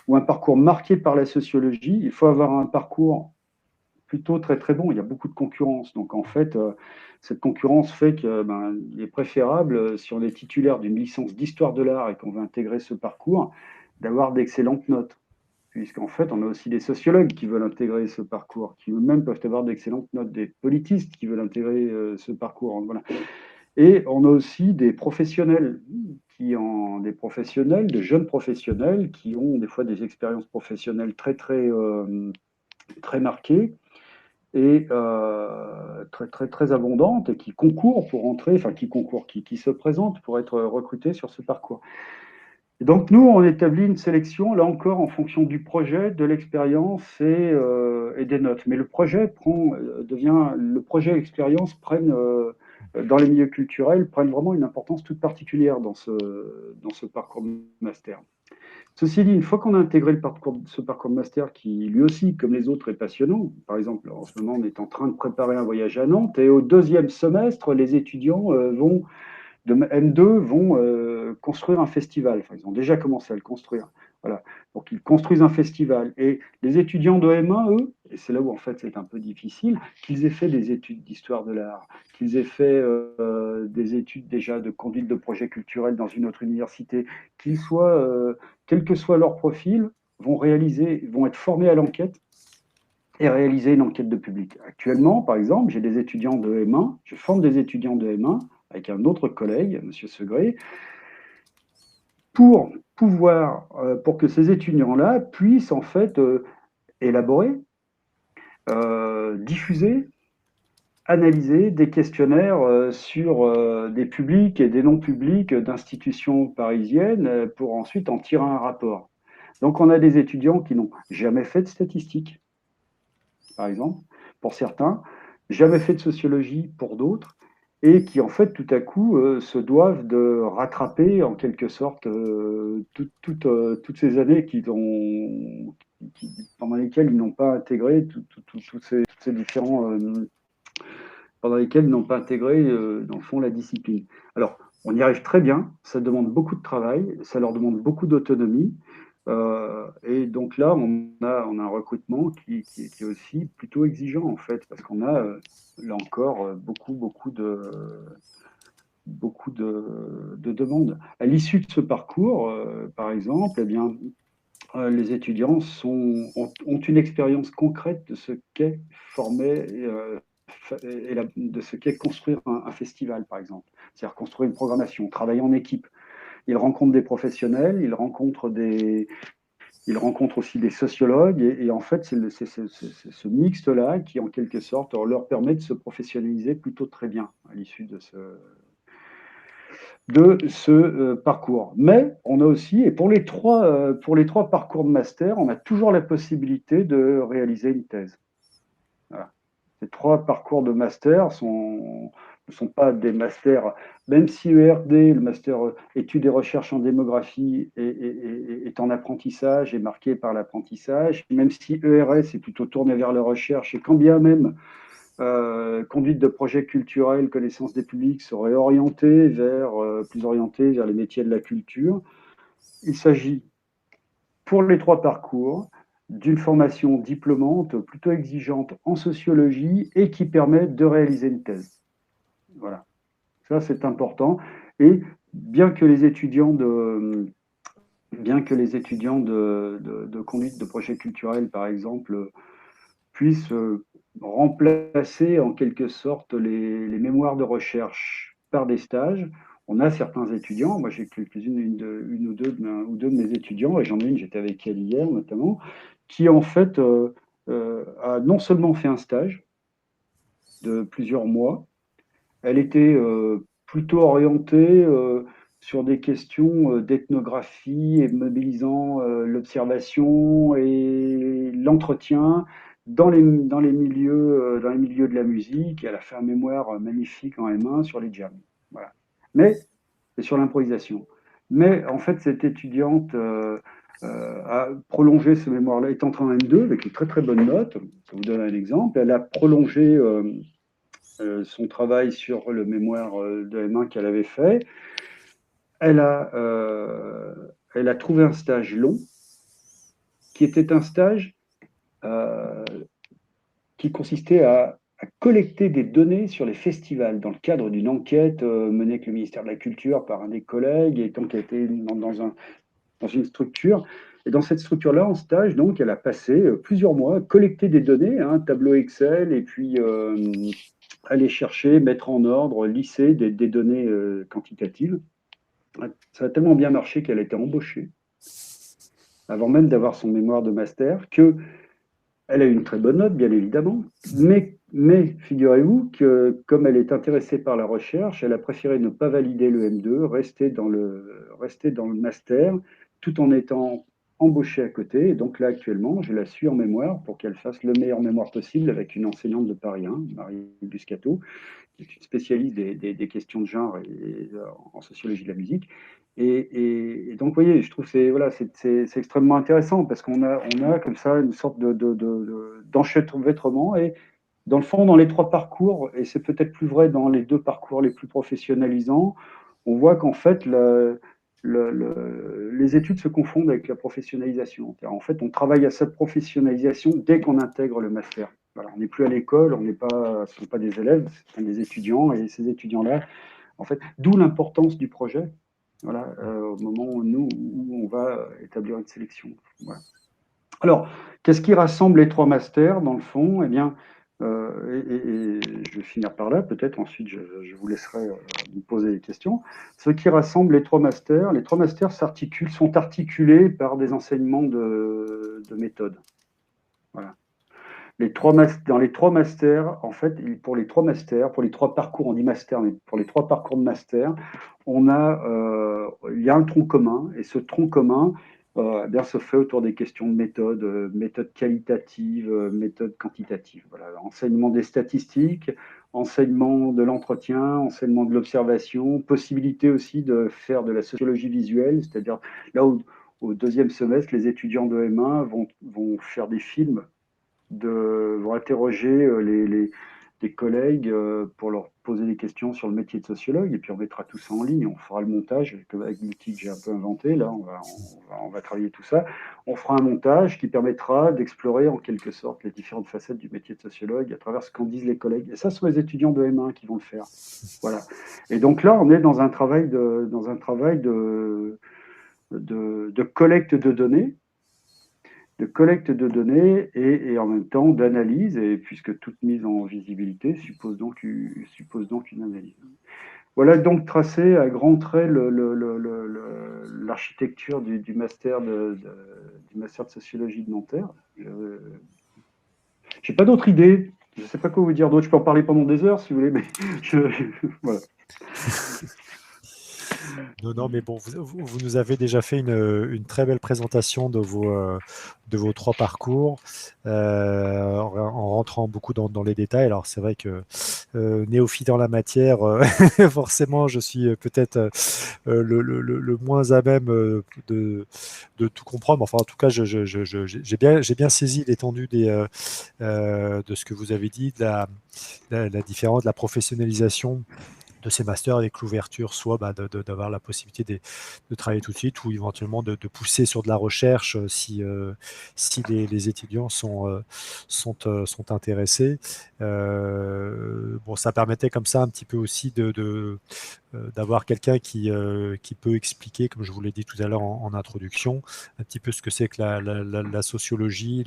ou un parcours marqué par la sociologie, il faut avoir un parcours plutôt très très bon. Il y a beaucoup de concurrence. Donc en fait, cette concurrence fait qu'il est préférable, si on est titulaire d'une licence d'histoire de l'art et qu'on veut intégrer ce parcours, d'avoir d'excellentes notes. Puisqu'en fait, on a aussi des sociologues qui veulent intégrer ce parcours, qui eux-mêmes peuvent avoir d'excellentes notes, des politistes qui veulent intégrer ce parcours. Voilà. Et on a aussi des professionnels, de jeunes professionnels, qui ont des fois des expériences professionnelles très, très, très marquées et très, très, très abondantes, et qui concourent pour entrer, enfin qui se présentent pour être recrutés sur ce parcours. Et donc nous, on établit une sélection, là encore, en fonction du projet, de l'expérience et des notes. Mais le projet le projet et l'expérience prennent, dans les milieux culturels, prennent vraiment une importance toute particulière dans ce parcours de master. Ceci dit, une fois qu'on a intégré ce parcours de master, qui lui aussi, comme les autres, est passionnant, par exemple, en ce moment, on est en train de préparer un voyage à Nantes, et au deuxième semestre, les étudiants de M2 vont construire un festival. Enfin, ils ont déjà commencé à le construire. Voilà. Donc, ils construisent un festival. Et les étudiants de M1, eux, et c'est là où en fait c'est un peu difficile, qu'ils aient fait des études d'histoire de l'art, qu'ils aient fait des études déjà de conduite de projet culturel dans une autre université, qu'ils soient, quel que soit leur profil, vont être formés à l'enquête et réaliser une enquête de public. Actuellement, par exemple, j'ai des étudiants de M1, je forme des étudiants de M1 avec un autre collègue, M. Segré, pour pour que ces étudiants-là puissent en fait élaborer, diffuser, analyser des questionnaires sur des publics et des non-publics d'institutions parisiennes pour ensuite en tirer un rapport. Donc on a des étudiants qui n'ont jamais fait de statistiques, par exemple, pour certains, jamais fait de sociologie pour d'autres, et qui en fait tout à coup se doivent de rattraper en quelque sorte toutes ces années pendant lesquelles ils n'ont pas intégré toutes ces différents pendant lesquels ils n'ont pas intégré dans le fond la discipline. Alors on y arrive très bien, ça demande beaucoup de travail, ça leur demande beaucoup d'autonomie. Et donc là, on a un recrutement qui est aussi plutôt exigeant en fait, parce qu'on a là encore beaucoup de demandes. À l'issue de ce parcours, par exemple, eh bien, les étudiants ont une expérience concrète de ce qu'est former de ce qu'est construire un festival, par exemple. C'est-à-dire construire une programmation, travailler en équipe. Ils rencontrent des professionnels, ils rencontrent aussi des sociologues, et en fait, c'est ce mixte-là qui, en quelque sorte, leur permet de se professionnaliser plutôt très bien à l'issue de ce parcours. Mais on a aussi, et pour les trois parcours de master, on a toujours la possibilité de réaliser une thèse. Voilà. Ces trois parcours de master ne sont pas des masters, même si ERD, le master études et recherches en démographie, est en apprentissage, est marqué par l'apprentissage, même si ERS est plutôt tourné vers la recherche, et quand bien même conduite de projets culturels, connaissance des publics serait plus orienté vers les métiers de la culture. Il s'agit, pour les trois parcours, d'une formation diplômante plutôt exigeante en sociologie et qui permet de réaliser une thèse. Voilà, ça c'est important. Et bien que les étudiants de conduite de projets culturels, par exemple, puissent remplacer en quelque sorte les mémoires de recherche par des stages. On a certains étudiants, moi j'ai une ou deux de mes étudiants, et j'en ai une, j'étais avec elle hier notamment, qui en fait a non seulement fait un stage de plusieurs mois, elle était plutôt orientée sur des questions d'ethnographie et mobilisant l'observation et l'entretien dans les milieux de la musique. Elle a fait un mémoire magnifique en M1 sur les jams. Voilà. Mais c'est sur l'improvisation. Mais en fait, cette étudiante a prolongé ce mémoire-là, est entrée en M2 avec une très très bonne note. Ça vous donne un exemple. Elle a prolongé son travail sur le mémoire de M1 qu'elle avait fait. Elle a, elle a trouvé un stage long qui était un stage euh, qui consistait à collecter des données sur les festivals dans le cadre d'une enquête menée avec le ministère de la Culture par un des collègues et donc qui a été dans une structure. Et dans cette structure-là, en stage, donc, elle a passé plusieurs mois à collecter des données, un tableau Excel, et puis aller chercher, mettre en ordre, lisser des données quantitatives. Ça a tellement bien marché qu'elle a été embauchée, avant même d'avoir son mémoire de master, que elle a eu une très bonne note, bien évidemment, mais figurez-vous que comme elle est intéressée par la recherche, elle a préféré ne pas valider le M2, rester dans le master, tout en étant embauchée à côté. Et donc là, actuellement, je la suis en mémoire pour qu'elle fasse le meilleur mémoire possible avec une enseignante de Paris 1, Marie Buscato, qui est une spécialiste des questions de genre en sociologie de la musique. Et donc, vous voyez, je trouve que c'est voilà, c'est extrêmement intéressant parce on a comme ça une sorte d'enchevêtrement. Et dans le fond, dans les trois parcours, et c'est peut-être plus vrai dans les deux parcours les plus professionnalisants, on voit qu'en fait, les études se confondent avec la professionnalisation. En fait, on travaille à sa professionnalisation dès qu'on intègre le master. Voilà, on n'est plus à l'école, on n'est pas, ce ne sont pas des élèves, ce sont des étudiants, et ces étudiants-là, en fait, d'où l'importance du projet, voilà, au moment où on va établir une sélection. Voilà. Alors, qu'est-ce qui rassemble les trois masters, dans le fond? Eh bien, et je vais finir par là, peut-être ensuite je vous laisserai me poser des questions. Ce qui rassemble les trois masters sont articulés par des enseignements de méthode. Voilà. Dans les trois masters, en fait, pour les trois masters, pour les trois parcours, on dit master, mais pour les trois parcours de master, il y a un tronc commun, et ce tronc commun eh bien, se fait autour des questions de méthode, méthode qualitative, méthode quantitative. Voilà, enseignement des statistiques, enseignement de l'entretien, enseignement de l'observation, possibilité aussi de faire de la sociologie visuelle, c'est-à-dire là où au deuxième semestre, les étudiants de M1 vont faire des films vont interroger des collègues pour leur poser des questions sur le métier de sociologue, et puis on mettra tout ça en ligne, on fera le montage avec l'outil que j'ai un peu inventé, là on va travailler tout ça, on fera un montage qui permettra d'explorer en quelque sorte les différentes facettes du métier de sociologue à travers ce qu'en disent les collègues, et ça ce sont les étudiants de M1 qui vont le faire, voilà. Et donc là on est dans un travail de collecte de données et en même temps d'analyse, et puisque toute mise en visibilité suppose donc une analyse. Voilà donc tracé à grands traits l'architecture du master du master de sociologie de Nanterre. J'ai pas d'autres idées, je ne sais pas quoi vous dire d'autre, je peux en parler pendant des heures si vous voulez, mais voilà. Non, non, mais bon, vous nous avez déjà fait une très belle présentation de vos trois parcours, en rentrant beaucoup dans les détails. Alors, c'est vrai que néophyte en la matière, forcément, je suis peut-être le moins à même de tout comprendre. Enfin, en tout cas, j'ai bien saisi l'étendue de ce que vous avez dit, la différence, de la professionnalisation de ces masters avec l'ouverture, soit d'avoir la possibilité de travailler tout de suite ou éventuellement de pousser sur de la recherche si les étudiants sont intéressés. Bon, ça permettait comme ça un petit peu aussi d'avoir quelqu'un qui peut expliquer, comme je vous l'ai dit tout à l'heure en introduction, un petit peu ce que c'est que la sociologie,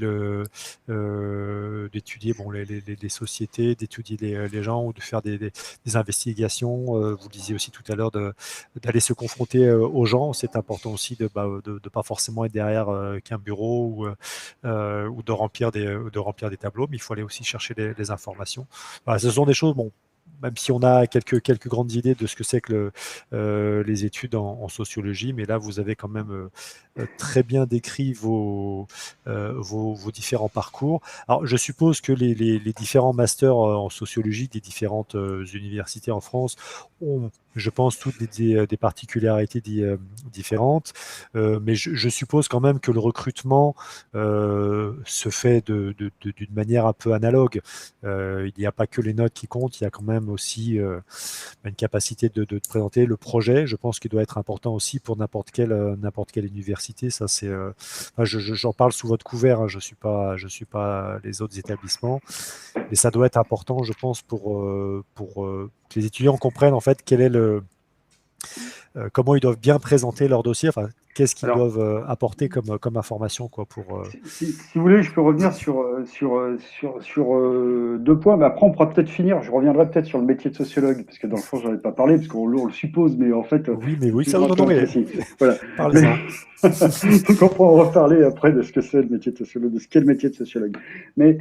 d'étudier bon, les sociétés, d'étudier les gens ou de faire des investigations. Vous le disiez aussi tout à l'heure, d'aller se confronter aux gens. C'est important aussi de pas forcément être derrière qu'un bureau ou de remplir des tableaux, mais il faut aller aussi chercher les informations. Voilà, ce sont des choses, bon, même si on a quelques grandes idées de ce que c'est que les études en sociologie, mais là, vous avez quand même très bien décrit vos différents parcours. Alors, je suppose que les différents masters en sociologie des différentes universités en France ont, je pense, toutes des particularités différentes, mais je suppose quand même que le recrutement se fait d'une manière un peu analogue. Il n'y a pas que les notes qui comptent, il y a quand même aussi une capacité de présenter le projet. Je pense qu'il doit être important aussi pour n'importe quelle université. Ça, c'est, enfin, j'en parle sous votre couvert. Hein, je suis pas les autres établissements, mais ça doit être important, je pense, pour que les étudiants comprennent en fait quel est comment ils doivent bien présenter leur dossier. Enfin, qu'est-ce qu'ils Alors, doivent apporter comme information quoi pour. si vous voulez, je peux revenir sur deux points, mais après on pourra peut-être finir. Je reviendrai peut-être sur le métier de sociologue, parce que dans le fond, j'en ai pas parlé, parce qu'on le suppose, mais en fait, Oui, mais c'est oui, ça, toujours un non, peu non, mais imprécis. Voilà. Mais parlez-en. donc on pourra en reparler après de ce que c'est le métier de sociologue, de ce qu'est le métier de sociologue. Mais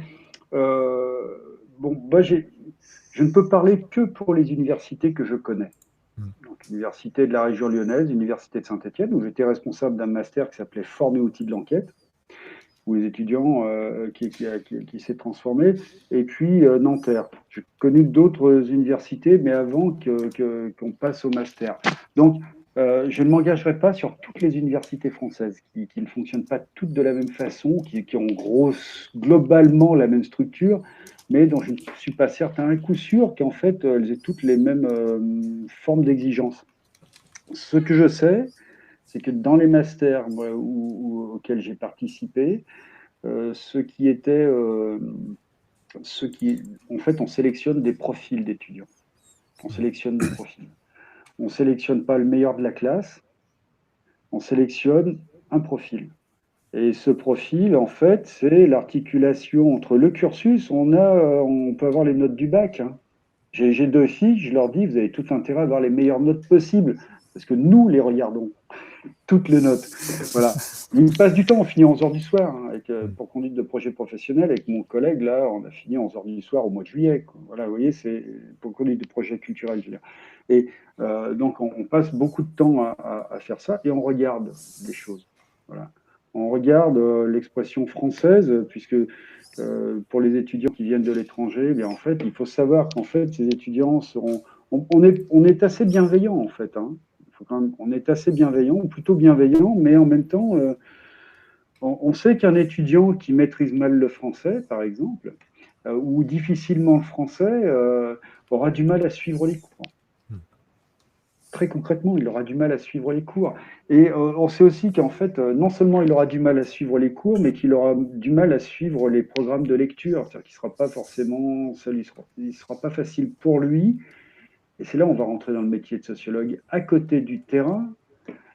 euh, bon, je ne peux parler que pour les universités que je connais. Hmm. Donc, l'université de la région lyonnaise, l'université de Saint-Étienne, où j'étais responsable d'un master qui s'appelait Former outils de l'enquête, où les étudiants qui s'est transformé, et puis Nanterre. J'ai connu d'autres universités, mais avant qu'on passe au master. Donc, je ne m'engagerai pas sur toutes les universités françaises qui ne fonctionnent pas toutes de la même façon, qui ont globalement la même structure, mais dont je ne suis pas certain à coup sûr qu'en fait, elles aient toutes les mêmes formes d'exigence. Ce que je sais, c'est que dans les masters auxquels j'ai participé, ce qui était, ce qui, en fait, on sélectionne des profils d'étudiants. On sélectionne des profils. On sélectionne pas le meilleur de la classe, on sélectionne un profil. Et ce profil, en fait, c'est l'articulation entre le cursus. On peut avoir les notes du bac. Hein. J'ai deux filles, je leur dis, vous avez tout intérêt à avoir les meilleures notes possibles, parce que nous les regardons. Toutes les notes. Voilà. Il passe du temps, on finit à 11h du soir hein, Hmm. pour conduite de projet professionnel avec mon collègue. Là, on a fini à 11h du soir au mois de juillet. Quoi. Voilà, vous voyez, c'est pour conduite de projet culturel. Je veux dire. Et donc, on passe beaucoup de temps à faire ça et on regarde des choses. Voilà. On regarde l'expression française, puisque pour les étudiants qui viennent de l'étranger, eh bien, en fait, il faut savoir qu'en fait, ces étudiants seront. On est assez bienveillant, en fait. Hein on est assez bienveillant, ou plutôt bienveillant, mais en même temps, on sait qu'un étudiant qui maîtrise mal le français, par exemple, ou difficilement le français, aura du mal à suivre les cours. Hmm. Très concrètement, il aura du mal à suivre les cours. Et on sait aussi qu'en fait, non seulement il aura du mal à suivre les cours, mais qu'il aura du mal à suivre les programmes de lecture. C'est-à-dire qu'il ne sera pas forcément seul, il sera pas facile pour lui. Et c'est là où on va rentrer dans le métier de sociologue à côté du terrain,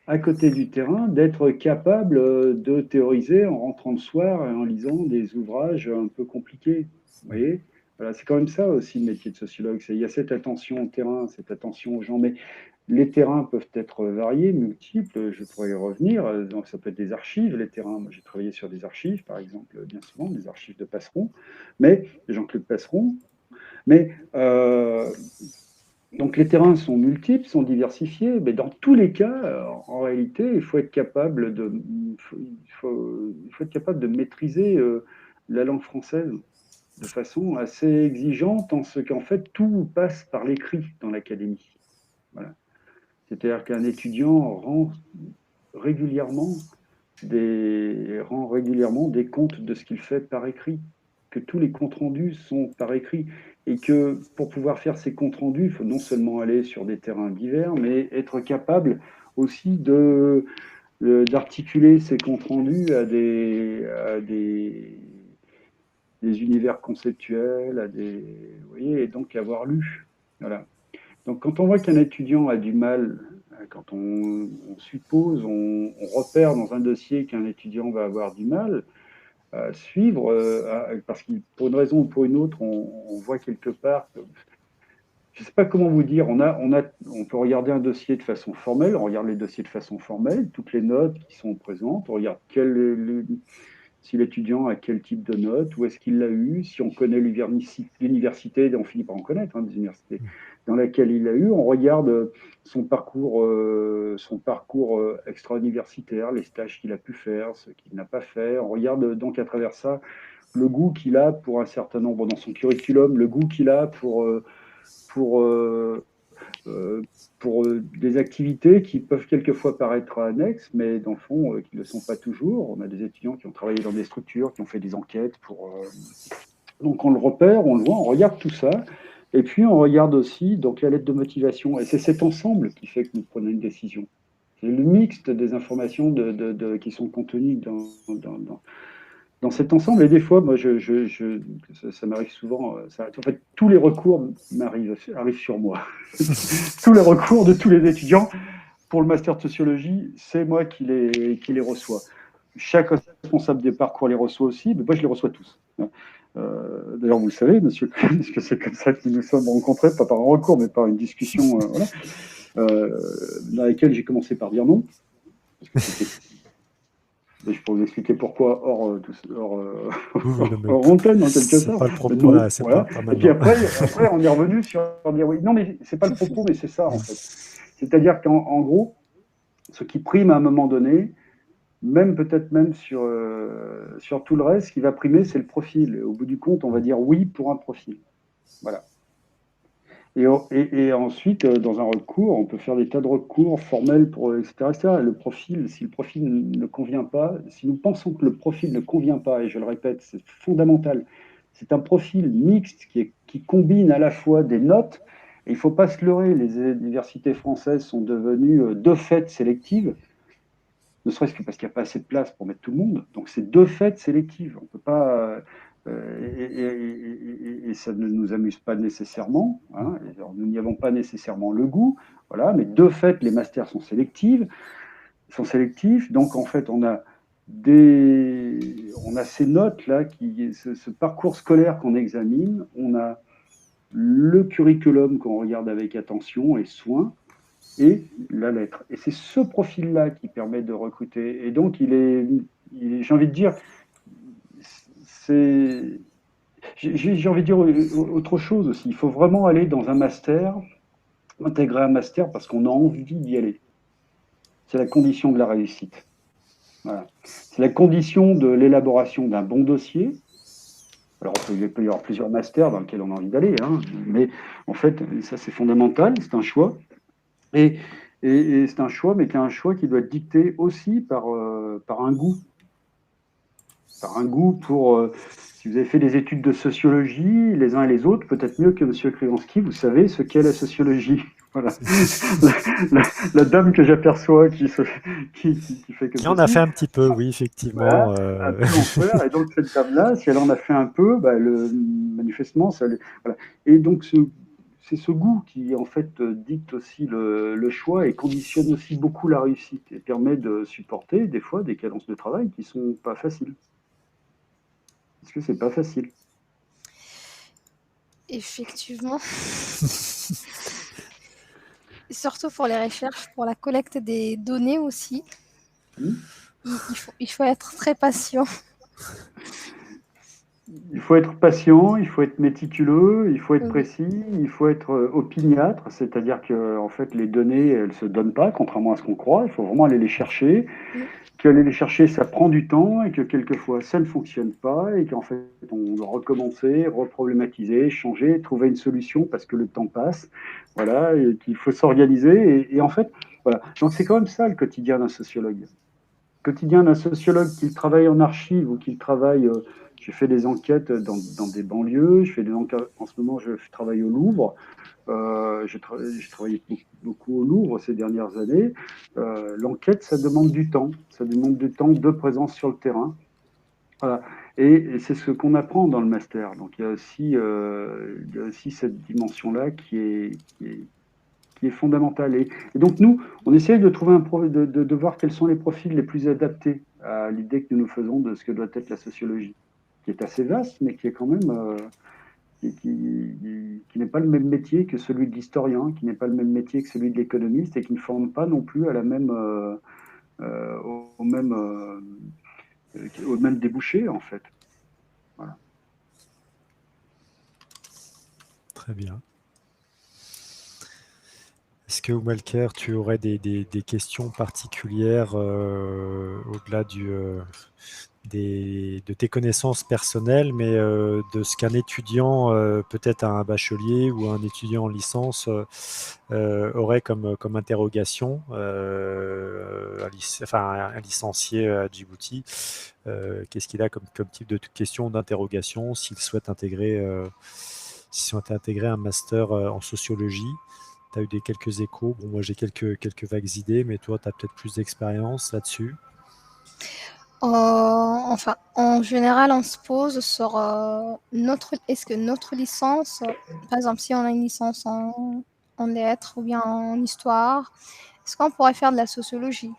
d'être capable de théoriser en rentrant le soir et en lisant des ouvrages un peu compliqués. Vous voyez voilà, c'est quand même ça aussi le métier de sociologue. Il y a cette attention au terrain, cette attention aux gens. Mais les terrains peuvent être variés, multiples. Je pourrais y revenir. Donc, ça peut être des archives, les terrains. Moi, j'ai travaillé sur des archives, par exemple, bien souvent, des archives de Passeron, mais Jean-Claude Passeron. Mais donc les terrains sont multiples, sont diversifiés, mais dans tous les cas, en réalité, il faut être capable il faut être capable de maîtriser la langue française de façon assez exigeante, en ce qu'en fait tout passe par l'écrit dans l'académie. Voilà. C'est-à-dire qu'un étudiant régulièrement rend régulièrement des comptes de ce qu'il fait par écrit, que tous les comptes rendus sont par écrit, et que pour pouvoir faire ces comptes rendus, il faut non seulement aller sur des terrains divers, mais être capable aussi d'articuler ces comptes rendus des univers conceptuels, vous voyez, et donc avoir lu. Voilà. Donc, quand on voit qu'un étudiant a du mal, quand on suppose, on repère dans un dossier qu'un étudiant va avoir du mal à suivre, parce que pour une raison ou pour une autre, on voit quelque part, je ne sais pas comment vous dire, on peut regarder un dossier de façon formelle, on regarde les dossiers de façon formelle, toutes les notes qui sont présentes, on regarde si l'étudiant a quel type de note, où est-ce qu'il l'a eu, si on connaît l'université, on finit par en connaître, hein, des universités dans laquelle il l'a eu, on regarde son parcours extra-universitaire, les stages qu'il a pu faire, ce qu'il n'a pas fait. On regarde donc à travers ça le goût qu'il a pour un certain nombre dans son curriculum, le goût qu'il a pour, des activités qui peuvent quelquefois paraître annexes, mais dans le fond, qui ne le sont pas toujours. On a des étudiants qui ont travaillé dans des structures, qui ont fait des enquêtes donc on le repère, on le voit, on regarde tout ça. Et puis on regarde aussi donc la lettre de motivation. Et c'est cet ensemble qui fait que nous prenons une décision. C'est le mixte des informations qui sont contenues dans cet ensemble. Et des fois, moi, ça m'arrive souvent. En fait, tous les recours arrivent sur moi. Tous les recours de tous les étudiants pour le master de sociologie, c'est moi qui les reçois. Chaque responsable des parcours les reçoit aussi, mais moi, je les reçois tous. D'ailleurs, vous le savez, monsieur, parce que c'est comme ça que nous nous sommes rencontrés, pas par un recours, mais par une discussion voilà, dans laquelle j'ai commencé par dire non. Je pourrais vous expliquer pourquoi hors antenne, en quelque sorte. Pas le propos, Non, c'est voilà. pas Et puis maintenant. après, on est revenu sur dire oui. Non, mais c'est pas le propos, mais c'est ça, en fait. C'est-à-dire qu'en gros, ce qui prime à un moment donné, peut-être même sur tout le reste, ce qui va primer, c'est le profil. Au bout du compte, on va dire oui pour un profil. Voilà. Et ensuite, dans un recours, on peut faire des tas de recours formels, etc., etc. Le profil, si le profil ne convient pas, si nous pensons que le profil ne convient pas, et je le répète, c'est fondamental, c'est un profil mixte qui combine à la fois des notes, et il ne faut pas se leurrer, les universités françaises sont devenues de fait sélectives, ne serait-ce que parce qu'il n'y a pas assez de place pour mettre tout le monde. Donc c'est de fait sélective. On peut pas, et ça ne nous amuse pas nécessairement. Hein, alors, nous n'y avons pas nécessairement le goût. Voilà, mais de fait, les masters sont sélectifs. Donc en fait, on a ces notes-là, ce parcours scolaire qu'on examine, on a le curriculum qu'on regarde avec attention et soin, et la lettre. Et c'est ce profil-là qui permet de recruter. Et donc, j'ai envie de dire, j'ai envie de dire autre chose aussi. Il faut vraiment aller dans un master, intégrer un master parce qu'on a envie d'y aller. C'est la condition de la réussite. Voilà. C'est la condition de l'élaboration d'un bon dossier. Alors, il peut y avoir plusieurs masters dans lesquels on a envie d'aller, hein, mais en fait, ça c'est fondamental, c'est un choix. Et c'est un choix, mais qui est un choix qui doit être dicté aussi par un goût. Par un goût pour. Si vous avez fait des études de sociologie, les uns et les autres, peut-être mieux que M. Krivansky, vous savez ce qu'est la sociologie. Voilà. La dame que j'aperçois qui fait comme Qui en a ceci. fait un petit peu, oui, effectivement. Voilà, un peu en faire. Et donc, cette dame-là, si elle en a fait un peu, manifestement, voilà. Et donc, c'est ce goût qui, en fait, dicte aussi le choix et conditionne aussi beaucoup la réussite et permet de supporter, des fois, des cadences de travail qui sont pas faciles. Parce que c'est pas facile. Effectivement. Surtout pour les recherches, pour la collecte des données aussi. Il faut être très patient. Il faut être patient, il faut être méticuleux, il faut être précis, il faut être opiniâtre, c'est-à-dire que en fait les données elles se donnent pas, contrairement à ce qu'on croit. Il faut vraiment aller les chercher. Qu'aller les chercher, ça prend du temps et que quelquefois ça ne fonctionne pas et qu'en fait on doit recommencer, reproblématiser, changer, trouver une solution parce que le temps passe. Voilà, et qu'il faut s'organiser et en fait voilà. Donc c'est quand même ça le quotidien d'un sociologue. Le quotidien d'un sociologue qu'il travaille en archive ou qu'il travaille j'ai fait des enquêtes dans des banlieues. En ce moment, je travaille au Louvre. J'ai travaillé beaucoup au Louvre ces dernières années. L'enquête, ça demande du temps. Ça demande du temps de présence sur le terrain. Voilà. Et c'est ce qu'on apprend dans le master. Donc il y a aussi cette dimension-là qui est fondamentale. Et donc nous, on essaye de trouver de voir quels sont les profils les plus adaptés à l'idée que nous nous faisons de ce que doit être la sociologie, qui est assez vaste, mais qui est quand même qui n'est pas le même métier que celui de l'historien, qui n'est pas le même métier que celui de l'économiste et qui ne forme pas non plus à la même, au même au même débouché, en fait. Voilà. Très bien. Est-ce que, Walker, tu aurais des questions particulières au-delà de tes connaissances personnelles, mais de ce qu'un étudiant, peut-être un bachelier ou un étudiant en licence, aurait comme interrogation, un licencié à Djibouti, qu'est-ce qu'il a comme type de question d'interrogation s'il souhaite intégrer un master en sociologie? Tu as eu quelques échos. Bon, moi, j'ai quelques vagues idées, mais toi, tu as peut-être plus d'expérience là-dessus. Enfin, en général, on se pose sur est-ce que notre licence, par exemple, si on a une licence en lettres ou bien en histoire, est-ce qu'on pourrait faire de la sociologie?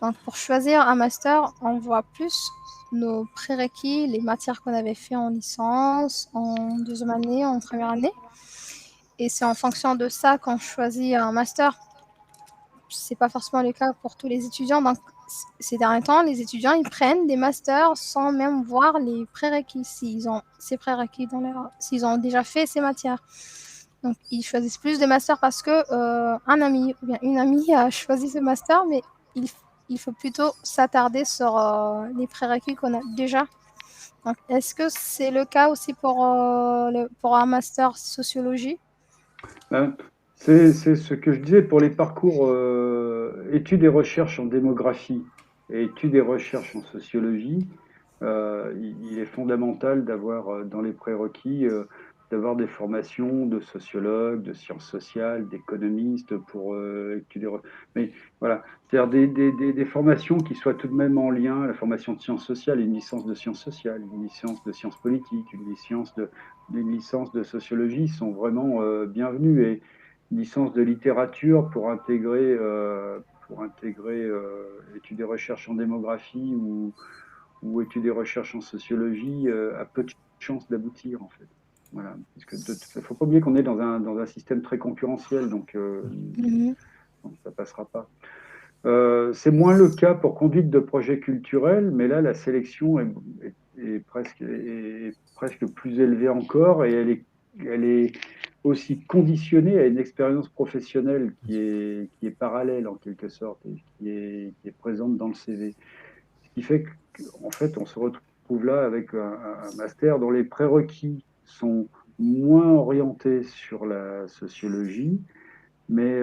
Donc, pour choisir un master, on voit plus nos prérequis, les matières qu'on avait fait en licence, en deuxième année, en première année. Et c'est en fonction de ça qu'on choisit un master. C'est pas forcément le cas pour tous les étudiants. Donc, ces derniers temps, les étudiants, ils prennent des masters sans même voir les prérequis, s'ils ont ces prérequis s'ils ont déjà fait ces matières. Donc, ils choisissent plus des masters parce que un ami ou bien une amie a choisi ce master, mais il faut plutôt s'attarder sur les prérequis qu'on a déjà. Donc, est-ce que c'est le cas aussi pour un master sociologie? C'est ce que je disais pour les parcours études et recherches en démographie et études et recherches en sociologie. Il est fondamental d'avoir dans les prérequis d'avoir des formations de sociologues, de sciences sociales, d'économistes pour étudier. Mais voilà, c'est-à-dire des formations qui soient tout de même en lien, la formation de sciences sociales, une licence de sciences sociales, une licence de sciences politiques, une licence de sociologie sont vraiment bienvenues. Et une licence de littérature pour intégrer études et recherches en démographie ou études et recherches en sociologie a peu de chances d'aboutir en fait. Voilà. Parce que il ne faut pas oublier qu'on est dans un système très concurrentiel, donc ça ne passera pas. C'est moins le cas pour conduite de projets culturels, mais là, la sélection est presque plus élevée encore et elle est aussi conditionnée à une expérience professionnelle qui est parallèle en quelque sorte et qui est présente dans le CV. Ce qui fait qu'en fait, on se retrouve là avec un master dont les prérequis sont moins orientés sur la sociologie, mais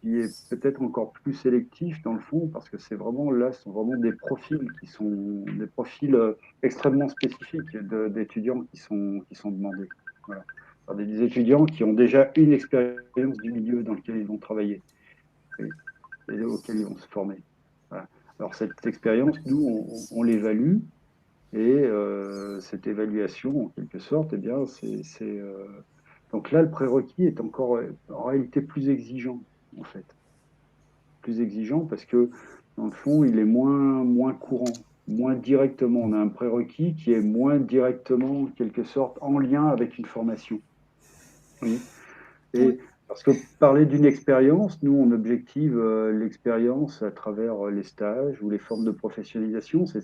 qui est peut-être encore plus sélectif dans le fond, parce que c'est vraiment là, ce sont vraiment des profils qui sont des profils extrêmement spécifiques d'étudiants qui sont demandés. Voilà. Alors, des étudiants qui ont déjà une expérience du milieu dans lequel ils vont travailler et auquel ils vont se former. Voilà. Alors cette expérience, nous, on l'évalue et cette évaluation, en quelque sorte, eh bien, donc là, le prérequis est encore en réalité plus exigeant, en fait. Plus exigeant parce que, dans le fond, il est moins courant, moins directement. On a un prérequis qui est moins directement, en quelque sorte, en lien avec une formation. Oui. Et parce que parler d'une expérience, nous, on objective l'expérience à travers les stages ou les formes de professionnalisation. C'est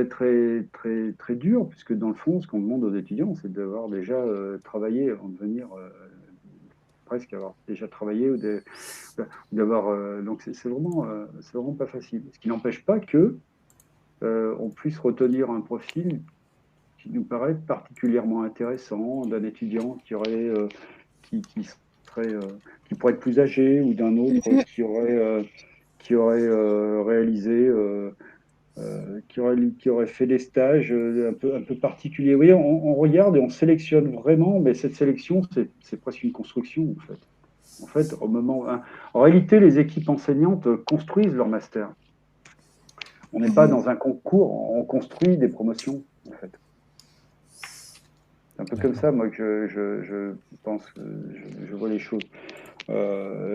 très dur, puisque dans le fond, ce qu'on demande aux étudiants, c'est d'avoir déjà travaillé avant de venir presque avoir déjà travaillé ou d'avoir. Donc c'est vraiment pas facile. Ce qui n'empêche pas que on puisse retenir un profil qui nous paraît particulièrement intéressant d'un étudiant qui serait qui pourrait être plus âgé ou d'un autre qui aurait réalisé qui aurait fait des stages un peu particuliers. Oui, on regarde et on sélectionne vraiment, mais cette sélection, c'est presque une construction en fait. En fait, en réalité, les équipes enseignantes construisent leur master. On n'est pas dans un concours, on construit des promotions, en fait. C'est un peu comme ça, moi, que je pense, je vois les choses.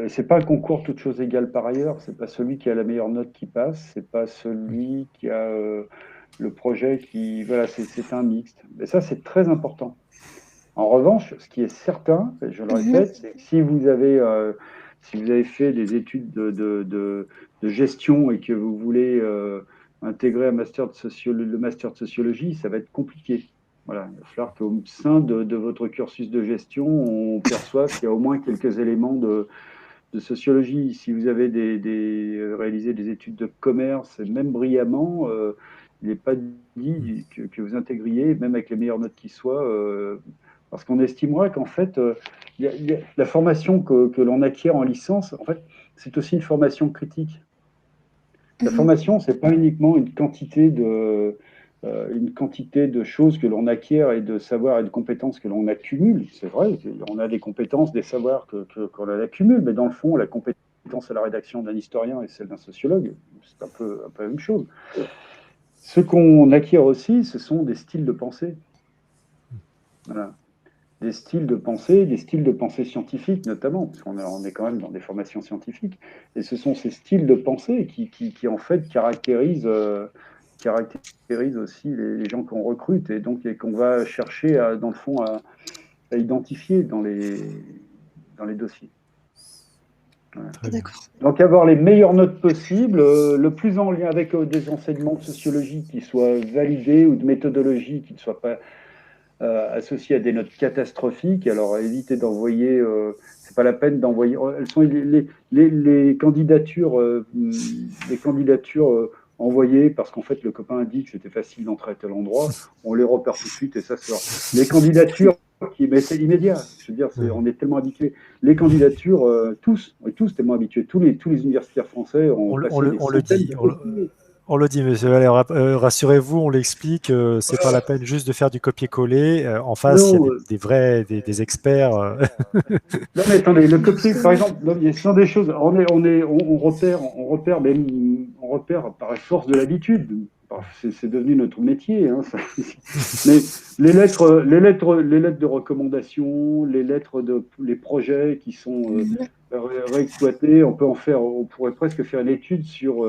C'est pas un concours toutes choses égales par ailleurs. C'est pas celui qui a la meilleure note qui passe. C'est pas celui qui a le projet qui. Voilà, c'est un mixte. Et ça, c'est très important. En revanche, ce qui est certain, je le répète, c'est que si vous avez fait des études de gestion et que vous voulez intégrer le master de sociologie, ça va être compliqué. Voilà, il va falloir qu'au sein de votre cursus de gestion, on perçoive qu'il y a au moins quelques éléments de sociologie. Si vous avez réalisé des études de commerce, même brillamment, il n'est pas dit que vous intégriez, même avec les meilleures notes qui soient, parce qu'on estimera qu'en fait, la formation que l'on acquiert en licence, en fait, c'est aussi une formation critique. La formation, c'est pas uniquement une quantité de choses que l'on acquiert et de savoirs et de compétences que l'on accumule. C'est vrai, on a des compétences, des savoirs qu'on accumule, mais dans le fond, la compétence à la rédaction d'un historien et celle d'un sociologue, c'est un peu la même chose. Ce qu'on acquiert aussi, ce sont des styles de pensée. Voilà. Des styles de pensée scientifiques notamment, parce qu'on est quand même dans des formations scientifiques. Et ce sont ces styles de pensée qui en fait caractérisent aussi les gens qu'on recrute et donc qu'on va chercher dans le fond à identifier dans les dossiers. Voilà. Donc avoir les meilleures notes possibles, le plus en lien avec des enseignements de sociologie qui soient validés ou de méthodologie qui ne soient pas associées à des notes catastrophiques. Alors évitez d'envoyer, c'est pas la peine d'envoyer. Elles sont les candidatures, envoyées parce qu'en fait le copain a dit que c'était facile d'entrer à tel endroit. On les repère tout de suite et ça sort. Les candidatures mais c'est immédiat. Je veux dire, on est tellement habitués. Les candidatures, tous tellement habitués. Tous les universitaires français ont on le dit, monsieur Valère, rassurez-vous, on l'explique, c'est pas la peine juste de faire du copier-coller. En face, il y a des experts. Non, mais attendez, le copier, par exemple, il y a des choses. On repère, mais on repère par force de l'habitude. C'est devenu notre métier. Hein, ça. Mais les lettres de recommandation, les projets qui sont réexploités, on pourrait presque faire une étude sur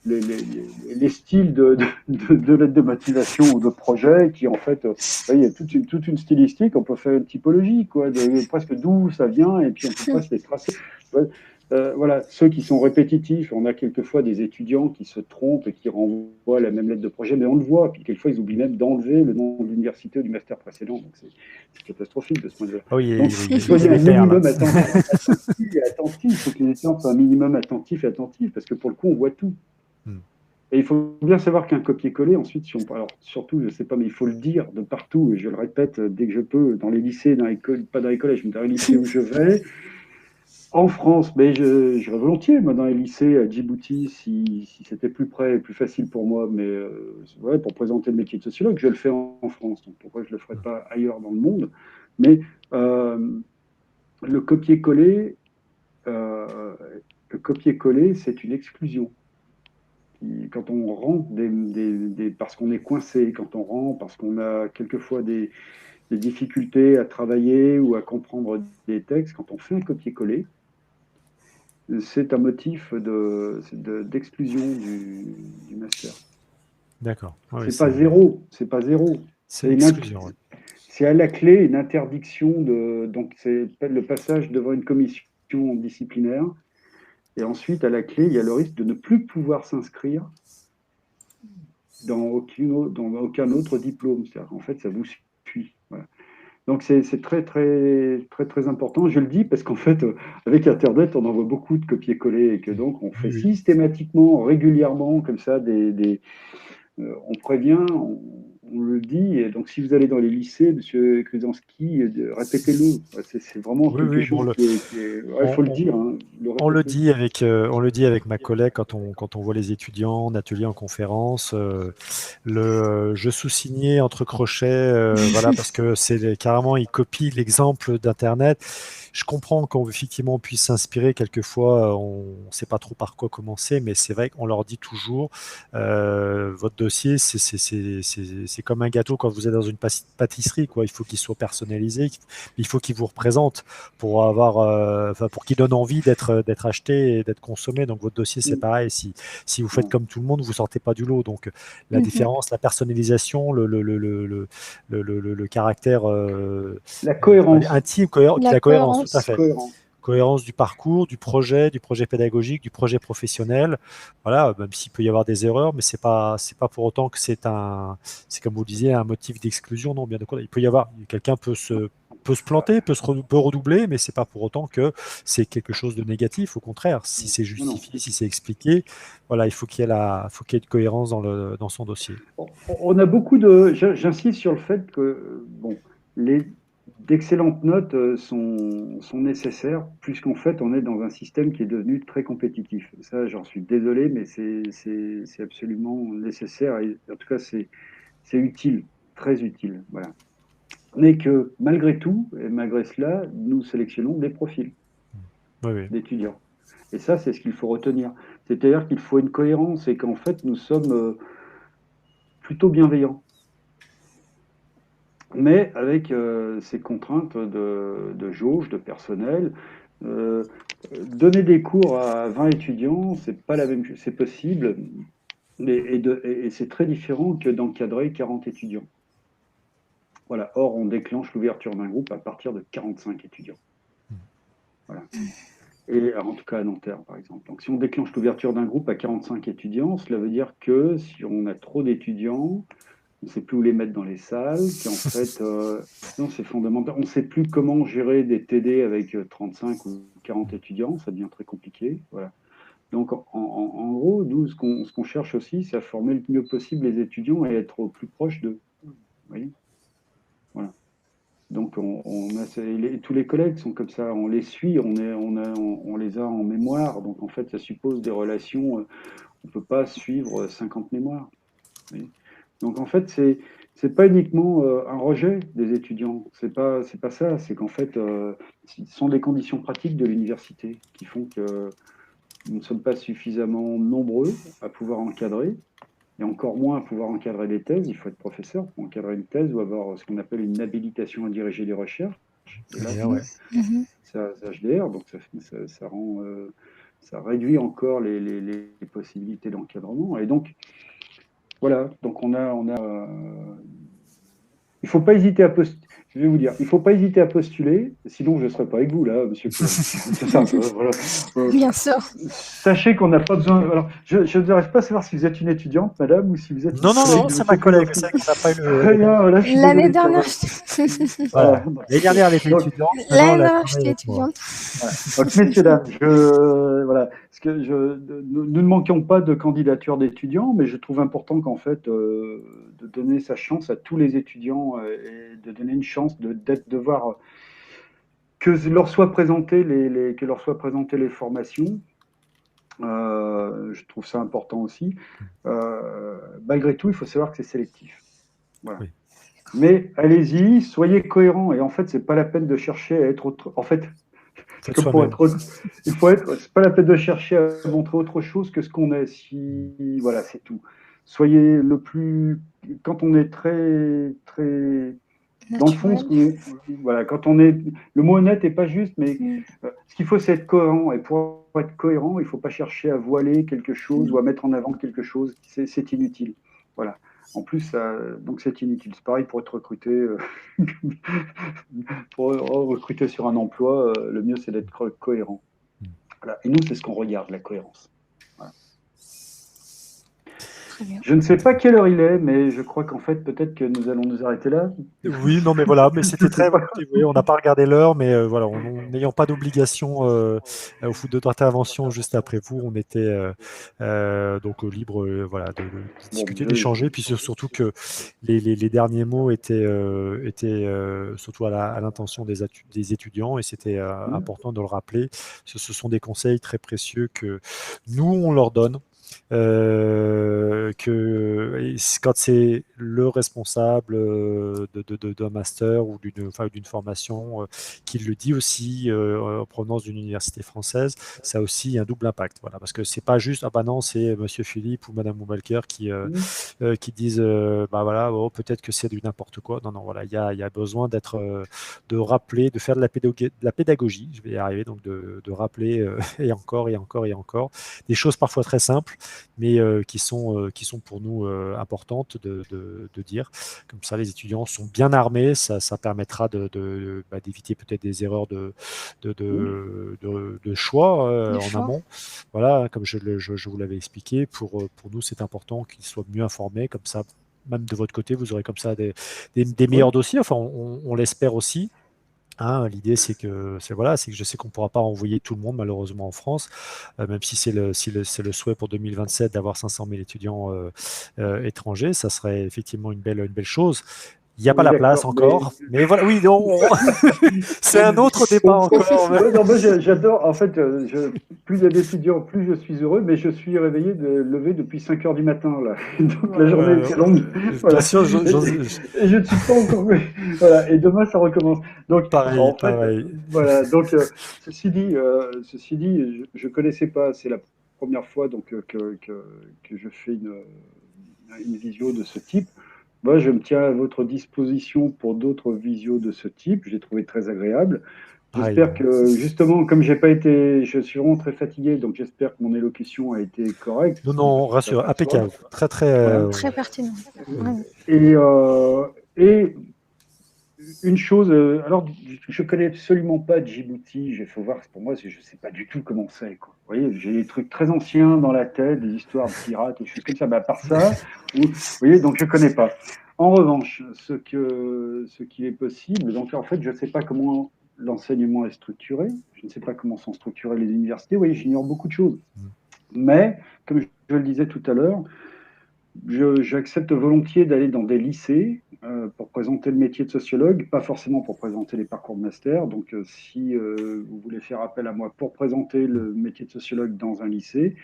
les styles de lettres de motivation ou de projet qui en fait, il y a toute une stylistique, on peut faire une typologie, quoi, presque d'où ça vient et puis on peut presque les tracer. Voilà, ceux qui sont répétitifs, on a quelquefois des étudiants qui se trompent et qui renvoient la même lettre de projet, mais on le voit, puis quelquefois ils oublient même d'enlever le nom de l'université ou du master précédent, donc c'est catastrophique de ce point de vue. Donc, soyez un minimum attentif, il faut que les étudiants soient un minimum attentifs, parce que pour le coup, on voit tout. Et il faut bien savoir qu'un copier-coller, ensuite, alors surtout, je ne sais pas, mais il faut le dire de partout, et je le répète dès que je peux, dans les lycées, pas dans les collèges, mais dans les lycées où je vais. En France, mais je vais volontiers, moi, dans les lycées à Djibouti, si c'était plus près et plus facile pour moi, mais pour présenter le métier de sociologue, je le fais en France, donc pourquoi je ne le ferais pas ailleurs dans le monde? Mais le copier-coller, c'est une exclusion. Quand on rend parce qu'on est coincé, quand on rend parce qu'on a quelquefois des difficultés à travailler ou à comprendre des textes, quand on fait un copier-coller, c'est un motif d'exclusion du master. D'accord. Oui, c'est pas zéro. C'est une exclusion. C'est à la clé une interdiction donc c'est le passage devant une commission disciplinaire. Et ensuite, à la clé, il y a le risque de ne plus pouvoir s'inscrire dans aucun autre diplôme. C'est-à-dire qu'en fait, ça vous suit. Voilà. Donc, c'est très, très, très, très important. Je le dis parce qu'en fait, avec Internet, on envoie beaucoup de copier-coller et que donc, on fait systématiquement, régulièrement, comme ça, on prévient, on le dit. Et donc, si vous allez dans les lycées, M. Kruzanski, répétez-le. C'est vraiment quelque chose il faut le dire. Hein, on le dit avec ma collègue quand on voit les étudiants en atelier, en conférence. Je sous-signais entre crochets, voilà, parce que c'est carrément, ils copient l'exemple d'Internet. Je comprends qu'effectivement on puisse s'inspirer quelquefois, on ne sait pas trop par quoi commencer, mais c'est vrai qu'on leur dit toujours, votre dossier, c'est comme un gâteau quand vous êtes dans une pâtisserie, quoi. Il faut qu'il soit personnalisé, il faut qu'il vous représente pour pour qu'il donne envie d'être acheté et d'être consommé. Donc votre dossier, c'est pareil. Si vous faites comme tout le monde, vous sortez pas du lot. Donc la différence, la personnalisation, le caractère la cohérence. intime, la cohérence, tout à fait. cohérence du parcours, du projet pédagogique, du projet professionnel. Voilà, même s'il peut y avoir des erreurs, mais c'est pas pour autant que c'est comme vous le disiez, un motif d'exclusion. Non, bien de quoi. Il peut y avoir, quelqu'un peut se planter, peut redoubler, mais c'est pas pour autant que c'est quelque chose de négatif. Au contraire, si c'est justifié, si c'est expliqué, voilà, il faut qu'il y ait une cohérence dans son dossier. On a beaucoup j'insiste sur le fait que, bon, d'excellentes notes sont nécessaires, puisqu'en fait, on est dans un système qui est devenu très compétitif. Ça, j'en suis désolé, mais c'est absolument nécessaire. Et en tout cas, c'est utile, très utile. Voilà. Mais que malgré tout, et malgré cela, nous sélectionnons des profils d'étudiants. Et ça, c'est ce qu'il faut retenir. C'est-à-dire qu'il faut une cohérence et qu'en fait, nous sommes plutôt bienveillants. Mais avec ces contraintes de jauge, de personnel. Donner des cours à 20 étudiants, c'est pas la même chose. C'est possible, et c'est très différent que d'encadrer 40 étudiants. Voilà. Or, on déclenche l'ouverture d'un groupe à partir de 45 étudiants. Voilà. Et en tout cas à Nanterre, par exemple. Donc, si on déclenche l'ouverture d'un groupe à 45 étudiants, cela veut dire que si on a trop d'étudiants, on ne sait plus où les mettre dans les salles, qu'en fait, non, c'est fondamental. On ne sait plus comment gérer des TD avec 35 ou 40 étudiants, ça devient très compliqué. Voilà. Donc, en gros, nous, ce qu'on cherche aussi, c'est à former le mieux possible les étudiants et être au plus proche d'eux. Vous voyez ? Voilà. Donc, tous les collègues sont comme ça, on les suit, on les a en mémoire. Donc, en fait, ça suppose des relations. On ne peut pas suivre 50 mémoires. Vous voyez ? Donc en fait, c'est pas uniquement un rejet des étudiants, c'est pas ça, c'est qu'en fait, ce sont des conditions pratiques de l'université qui font que nous ne sommes pas suffisamment nombreux à pouvoir encadrer, et encore moins à pouvoir encadrer des thèses. Il faut être professeur pour encadrer une thèse ou avoir ce qu'on appelle une habilitation à diriger des recherches. Et là, c'est HDR, donc ça rend, ça réduit encore les possibilités d'encadrement. Et donc, voilà, donc il ne faut pas hésiter à postuler. Je vais vous dire, il ne faut pas hésiter à postuler, sinon je ne serai pas avec vous là, monsieur. C'est ça, voilà. Bien sûr. Sachez qu'on n'a pas besoin. Alors, je n'arrive pas à savoir si vous êtes une étudiante, madame, ou si vous êtes. Non, c'est ma collègue. C'est qu'on n'a pas eu Très bien, voilà, l'année dernière, voilà. L'année dernière, elle était étudiante. L'année dernière, j'étais étudiante. Voilà. Donc, messieurs, dames, voilà, nous ne manquons pas de candidatures d'étudiants, mais je trouve important qu'en fait, de donner sa chance à tous les étudiants et de donner une chance de voir que leur soient présentées les formations. Je trouve ça important aussi. Malgré tout, il faut savoir que c'est sélectif. Voilà. Oui. Mais allez-y, soyez cohérents. Et en fait, c'est pas la peine de chercher à être autre. En fait, c'est pas la peine de chercher à montrer autre chose que ce qu'on est. Voilà, c'est tout. Soyez le plus. Quand on est très, très. Dans le fond, voilà, quand on est. Le mot honnête n'est pas juste, mais ce qu'il faut, c'est être cohérent. Et pour être cohérent, il ne faut pas chercher à voiler quelque chose ou à mettre en avant quelque chose. C'est inutile. Voilà. En plus, donc c'est inutile. C'est pareil pour être recruté. Pour recruter sur un emploi, le mieux, c'est d'être cohérent. Voilà. Et nous, c'est ce qu'on regarde, la cohérence. Voilà. Je ne sais pas quelle heure il est, mais je crois qu'en fait, peut-être que nous allons nous arrêter là. Oui, non, mais voilà, mais c'était très. Oui, on n'a pas regardé l'heure, mais voilà, n'ayant pas d'obligation au foot d'intervention juste après vous, on était donc libre, voilà, de discuter, d'échanger, puis surtout que les derniers mots étaient surtout à l'intention des étudiants, et c'était important de le rappeler. Ce sont des conseils très précieux que nous on leur donne. Que quand c'est le responsable d'un master ou d'une formation qui le dit aussi en provenance d'une université française, ça a aussi un double impact. Voilà, parce que c'est pas juste ah bah non, c'est Monsieur Philippe ou Madame Moubalker qui disent bah voilà, oh, peut-être que c'est du n'importe quoi. Non, voilà, il y a besoin de rappeler, de faire de la pédagogie. Je vais y arriver, donc de rappeler et encore des choses parfois très simples. mais qui sont pour nous importantes de dire. Comme ça, les étudiants sont bien armés, ça permettra d'éviter peut-être des erreurs de choix en amont. Voilà, comme je vous l'avais expliqué, pour nous, c'est important qu'ils soient mieux informés, comme ça, même de votre côté, vous aurez comme ça des meilleurs dossiers, enfin, on l'espère aussi. Hein, l'idée, c'est que je sais qu'on ne pourra pas envoyer tout le monde malheureusement en France, même si c'est le souhait pour 2027 d'avoir 500 000 étudiants étrangers, ça serait effectivement une belle chose. Il n'y a pas la place encore, mais voilà, oui, c'est un autre débat encore. Non, moi, j'adore, en fait, plus il y a d'étudiants, plus je suis heureux, mais je suis levé depuis 5 heures du matin, là. Donc la journée est longue. Bien sûr, et je ne suis pas encore. Voilà, et demain, ça recommence. Donc, pareil. Voilà, donc, ceci dit, je ne connaissais pas, c'est la première fois donc, que je fais une visio de ce type. Moi, je me tiens à votre disposition pour d'autres visios de ce type. J'ai trouvé très agréable. J'espère que, justement, comme je suis vraiment très fatigué, donc j'espère que mon élocution a été correcte. Non, rassure, impeccable. Très pertinent. Et une chose, alors, je connais absolument pas Djibouti. Il faut voir, pour moi, je ne sais pas du tout comment c'est. Vous voyez, j'ai des trucs très anciens dans la tête, des histoires de pirates, des choses comme ça. À part ça, vous voyez, donc je ne connais pas. En revanche, ce qui est possible, donc en fait, je ne sais pas comment l'enseignement est structuré. Je ne sais pas comment sont structurées les universités. Vous voyez, j'ignore beaucoup de choses. Mais, comme je le disais tout à l'heure, j'accepte volontiers d'aller dans des lycées pour présenter le métier de sociologue, pas forcément pour présenter les parcours de master. Donc, si vous voulez faire appel à moi pour présenter le métier de sociologue dans un lycée,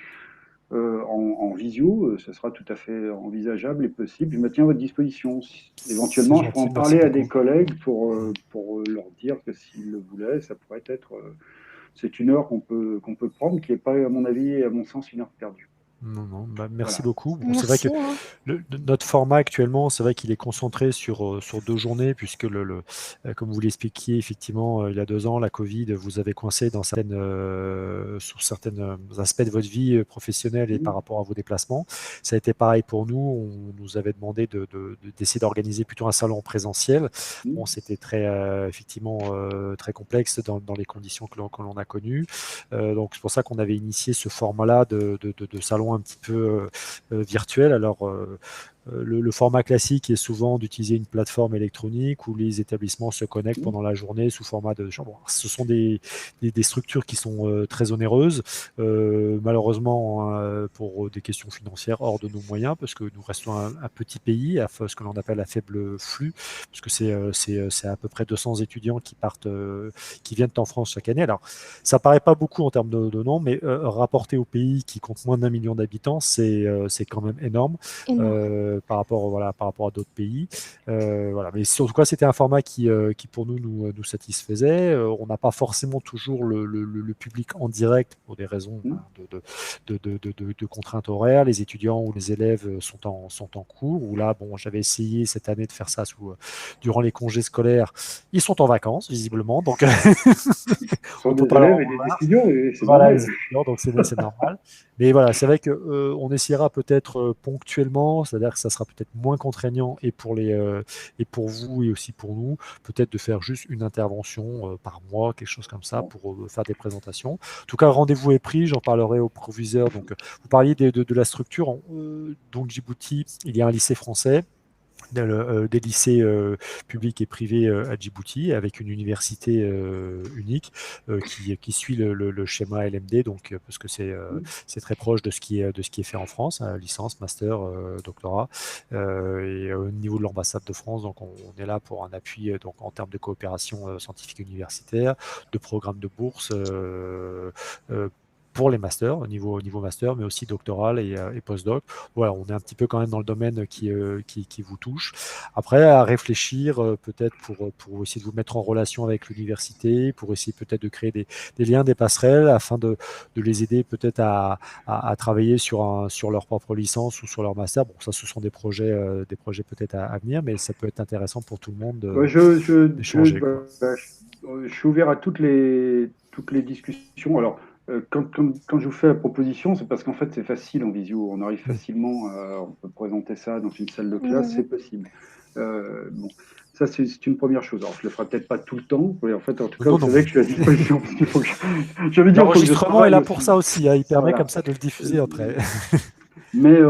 en visio, ce sera tout à fait envisageable et possible. Je me tiens à votre disposition. Éventuellement, je pourrais en parler à des collègues pour leur dire que s'ils le voulaient, ça pourrait être... c'est une heure qu'on peut prendre, qui n'est pas, à mon avis, à mon sens, une heure perdue. Non, merci beaucoup. Bon, c'est vrai que notre format actuellement, c'est vrai qu'il est concentré sur 2 journées, puisque comme vous l'expliquiez, effectivement, il y a 2 ans, la Covid vous avez coincé sur certains aspects de votre vie professionnelle et par rapport à vos déplacements. Ça a été pareil pour nous. On nous avait demandé d'essayer d'organiser plutôt un salon présentiel. Bon, c'était effectivement très complexe dans les conditions que l'on a connues. Donc c'est pour ça qu'on avait initié ce format-là de salon un petit peu virtuel. Alors, le format classique est souvent d'utiliser une plateforme électronique où les établissements se connectent pendant la journée sous format de chambre. Ce sont des structures qui sont très onéreuses, malheureusement pour des questions financières hors de nos moyens, parce que nous restons un petit pays à ce que l'on appelle à faible flux, parce que c'est à peu près 200 étudiants qui viennent en France chaque année. Alors, ça paraît pas beaucoup en termes de nombre, mais rapporté au pays qui compte moins d'1 million d'habitants, c'est quand même énorme. Par rapport à d'autres pays. Voilà. Mais en tout cas, c'était un format qui pour nous satisfaisait. On n'a pas forcément toujours le public en direct pour des raisons de contraintes horaires. Les étudiants ou les élèves sont en cours. Ou là, bon, j'avais essayé cette année de faire ça durant les congés scolaires. Ils sont en vacances, visiblement. Donc, on peut pas élèves et des étudiants, et c'est normal. Donc c'est normal. Mais voilà, c'est vrai qu'on essaiera peut-être ponctuellement, c'est-à-dire que ça sera peut-être moins contraignant et pour vous et aussi pour nous, peut-être de faire juste une intervention par mois, quelque chose comme ça, pour faire des présentations. En tout cas, rendez-vous est pris, j'en parlerai au proviseur. Donc, vous parliez de la structure. Donc, Djibouti, il y a un lycée français, des lycées publics et privés à Djibouti, avec une université unique qui suit le schéma LMD, donc parce que c'est très proche de ce qui est fait en France, licence, master, doctorat, et au niveau de l'ambassade de France. Donc on est là pour un appui donc en termes de coopération scientifique universitaire, de programmes de bourse pour les masters, au niveau master, mais aussi doctoral et postdoc. Voilà, on est un petit peu quand même dans le domaine qui vous touche. Après, à réfléchir peut-être pour essayer de vous mettre en relation avec l'université, pour essayer peut-être de créer des liens, des passerelles, afin de les aider peut-être à travailler sur leur propre licence ou sur leur master. Bon, ça, ce sont des projets peut-être à venir, mais ça peut être intéressant pour tout le monde d'échanger. Je suis ouvert à toutes les discussions. Alors, Quand je vous fais la proposition, c'est parce qu'en fait, c'est facile en visio. On arrive facilement, on peut présenter ça dans une salle de classe, c'est possible. Bon, ça, c'est une première chose. Alors, je le ferai peut-être pas tout le temps. Oui, en fait, en tout cas, Non, vous non. savez que je suis à disposition. Parce qu'il faut que j'avais dit, il faut que je L'enregistrement est là travaille pour aussi. ça aussi, hein. Il permet Voilà. comme ça de le diffuser après. Mais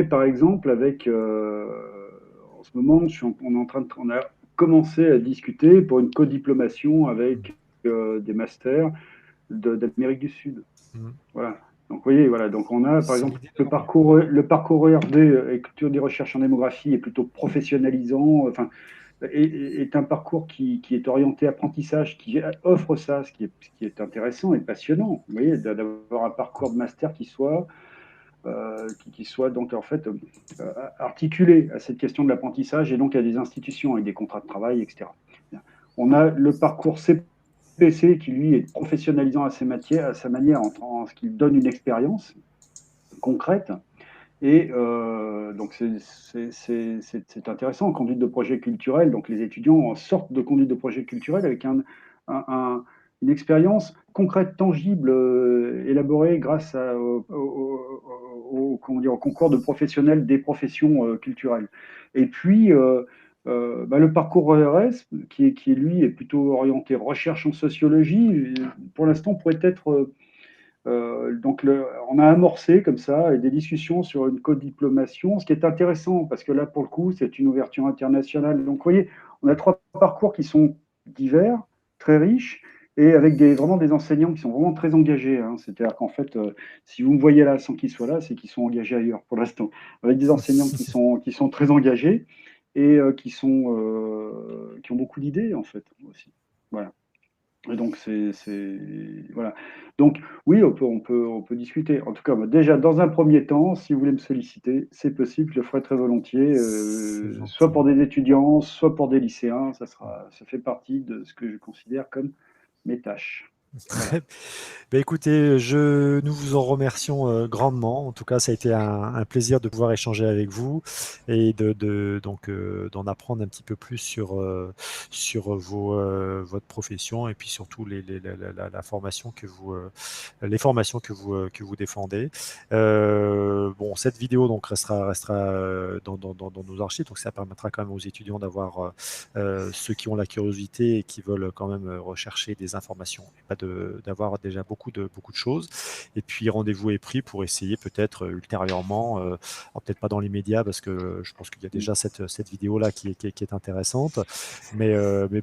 par exemple, en ce moment, on a commencé à discuter pour une codiplomation avec des masters d'Amérique du Sud. Mm. Voilà. Donc, vous voyez, voilà. Donc, on a, par C'est exemple, l'idée. le parcours ERD, Écriture des recherches en démographie, est plutôt professionnalisant. Enfin, est un parcours qui est orienté apprentissage, qui offre ça, ce qui est intéressant et passionnant. Vous voyez, d'avoir un parcours de master qui soit donc en fait articulé à cette question de l'apprentissage et donc à des institutions avec des contrats de travail, etc. On a le parcours CPC qui lui est professionnalisant à sa manière en ce qu'il donne une expérience concrète. Et donc c'est intéressant en conduite de projet culturel. Donc les étudiants sortent de conduite de projet culturel avec une expérience concrète, tangible, élaborée grâce au concours de professionnels des professions culturelles. Et puis le parcours ERS, qui lui est plutôt orienté recherche en sociologie, pour l'instant pourrait être on a amorcé comme ça des discussions sur une codiplomation, ce qui est intéressant parce que là, pour le coup, c'est une ouverture internationale. Donc, vous voyez, on a 3 parcours qui sont divers, très riches, et avec vraiment des enseignants qui sont vraiment très engagés. Hein. C'est-à-dire qu'en fait, si vous me voyez là sans qu'ils soient là, c'est qu'ils sont engagés ailleurs pour l'instant. Avec des enseignants qui sont très engagés et qui ont beaucoup d'idées, en fait, aussi. Voilà. Et donc, voilà. Donc, oui, on peut discuter. En tout cas, déjà, dans un premier temps, si vous voulez me solliciter, c'est possible, je le ferai très volontiers, C'est soit gentil. pour des étudiants, soit pour des lycéens. Ça fait partie de ce que je considère comme mes tâches. Voilà. Ben écoutez, nous vous en remercions grandement. En tout cas, ça a été un plaisir de pouvoir échanger avec vous et donc d'en apprendre un petit peu plus sur votre profession et puis surtout la formation les formations que vous défendez. Bon, cette vidéo donc restera dans nos archives, donc ça permettra quand même aux étudiants d'avoir ceux qui ont la curiosité et qui veulent quand même rechercher des informations et pas d'avoir déjà beaucoup de choses. Et puis rendez-vous est pris pour essayer peut-être ultérieurement, alors peut-être pas dans les médias parce que je pense qu'il y a déjà cette vidéo là qui est intéressante, mais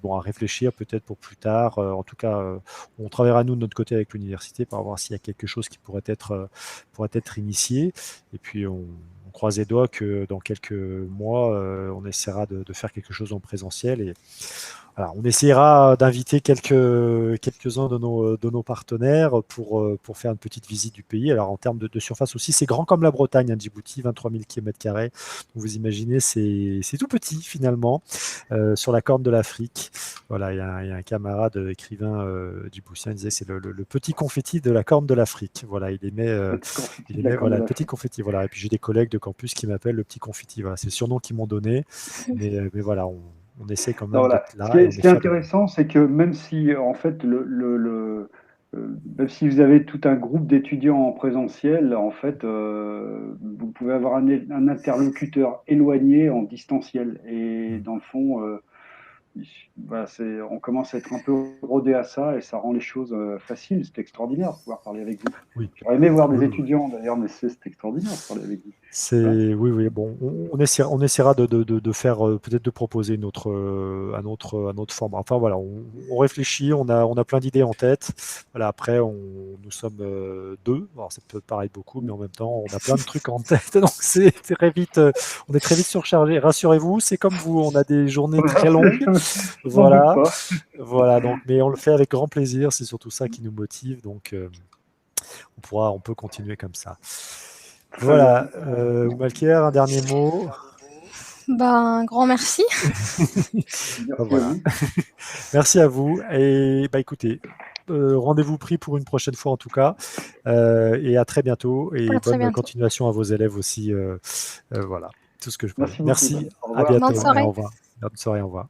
bon à réfléchir peut-être pour plus tard. En tout cas, on travaillera nous de notre côté avec l'université pour voir s'il y a quelque chose qui pourrait être initié. Et puis on croise les doigts que dans quelques mois, on essaiera de faire quelque chose en présentiel. Et voilà, on essaiera d'inviter quelques-uns de nos partenaires pour faire une petite visite du pays. Alors en termes de surface aussi, c'est grand comme la Bretagne, hein, Djibouti, 23 000 km². Donc vous imaginez, c'est tout petit finalement, sur la corne de l'Afrique. Voilà, il y a un camarade écrivain djiboutien, il disait c'est le petit confetti de la corne de l'Afrique. Voilà, il aimait voilà, le petit confetti. Voilà. Et puis j'ai des collègues de campus qui m'appellent le petit confetti. Voilà, c'est le surnom qu'ils m'ont donné. Mais voilà, on essaie quand Non, même voilà. d'être là et on Ce est qui est fiers de vous. intéressant, c'est que même si, en fait, même si vous avez tout un groupe d'étudiants en présentiel, en fait, vous pouvez avoir un interlocuteur éloigné en distanciel. Et dans le fond, voilà, on commence à être un peu rodé à ça et ça rend les choses faciles. C'est extraordinaire de pouvoir parler avec vous. Oui. J'aurais aimé voir des Oui, oui. étudiants d'ailleurs, mais c'est extraordinaire de parler avec vous. Voilà. Oui, bon, on essaiera de faire, peut-être de proposer un autre format. Enfin voilà, on réfléchit, on a plein d'idées en tête. Voilà, après, nous sommes deux. Alors ça peut paraître beaucoup, mais en même temps, on a plein de trucs en tête. Donc c'est très vite, on est très vite surchargé. Rassurez-vous, c'est comme vous, on a des journées très longues. Je n'en doute Voilà, pas. voilà. Donc, mais on le fait avec grand plaisir. C'est surtout ça qui nous motive. Donc on peut continuer comme ça. Très bien. Voilà, Malkier, un dernier mot. Ben, grand merci. Merci à Voilà. vous. Merci à vous. Et bah, écoutez, rendez-vous pris pour une prochaine fois en tout cas. Et à très bientôt. Et À très bonne bientôt. continuation à vos élèves aussi. Voilà, tout ce que je peux dire. Merci beaucoup. Merci, Au à revoir. Bonne bientôt et soirée. au revoir. Bonne soirée, au revoir.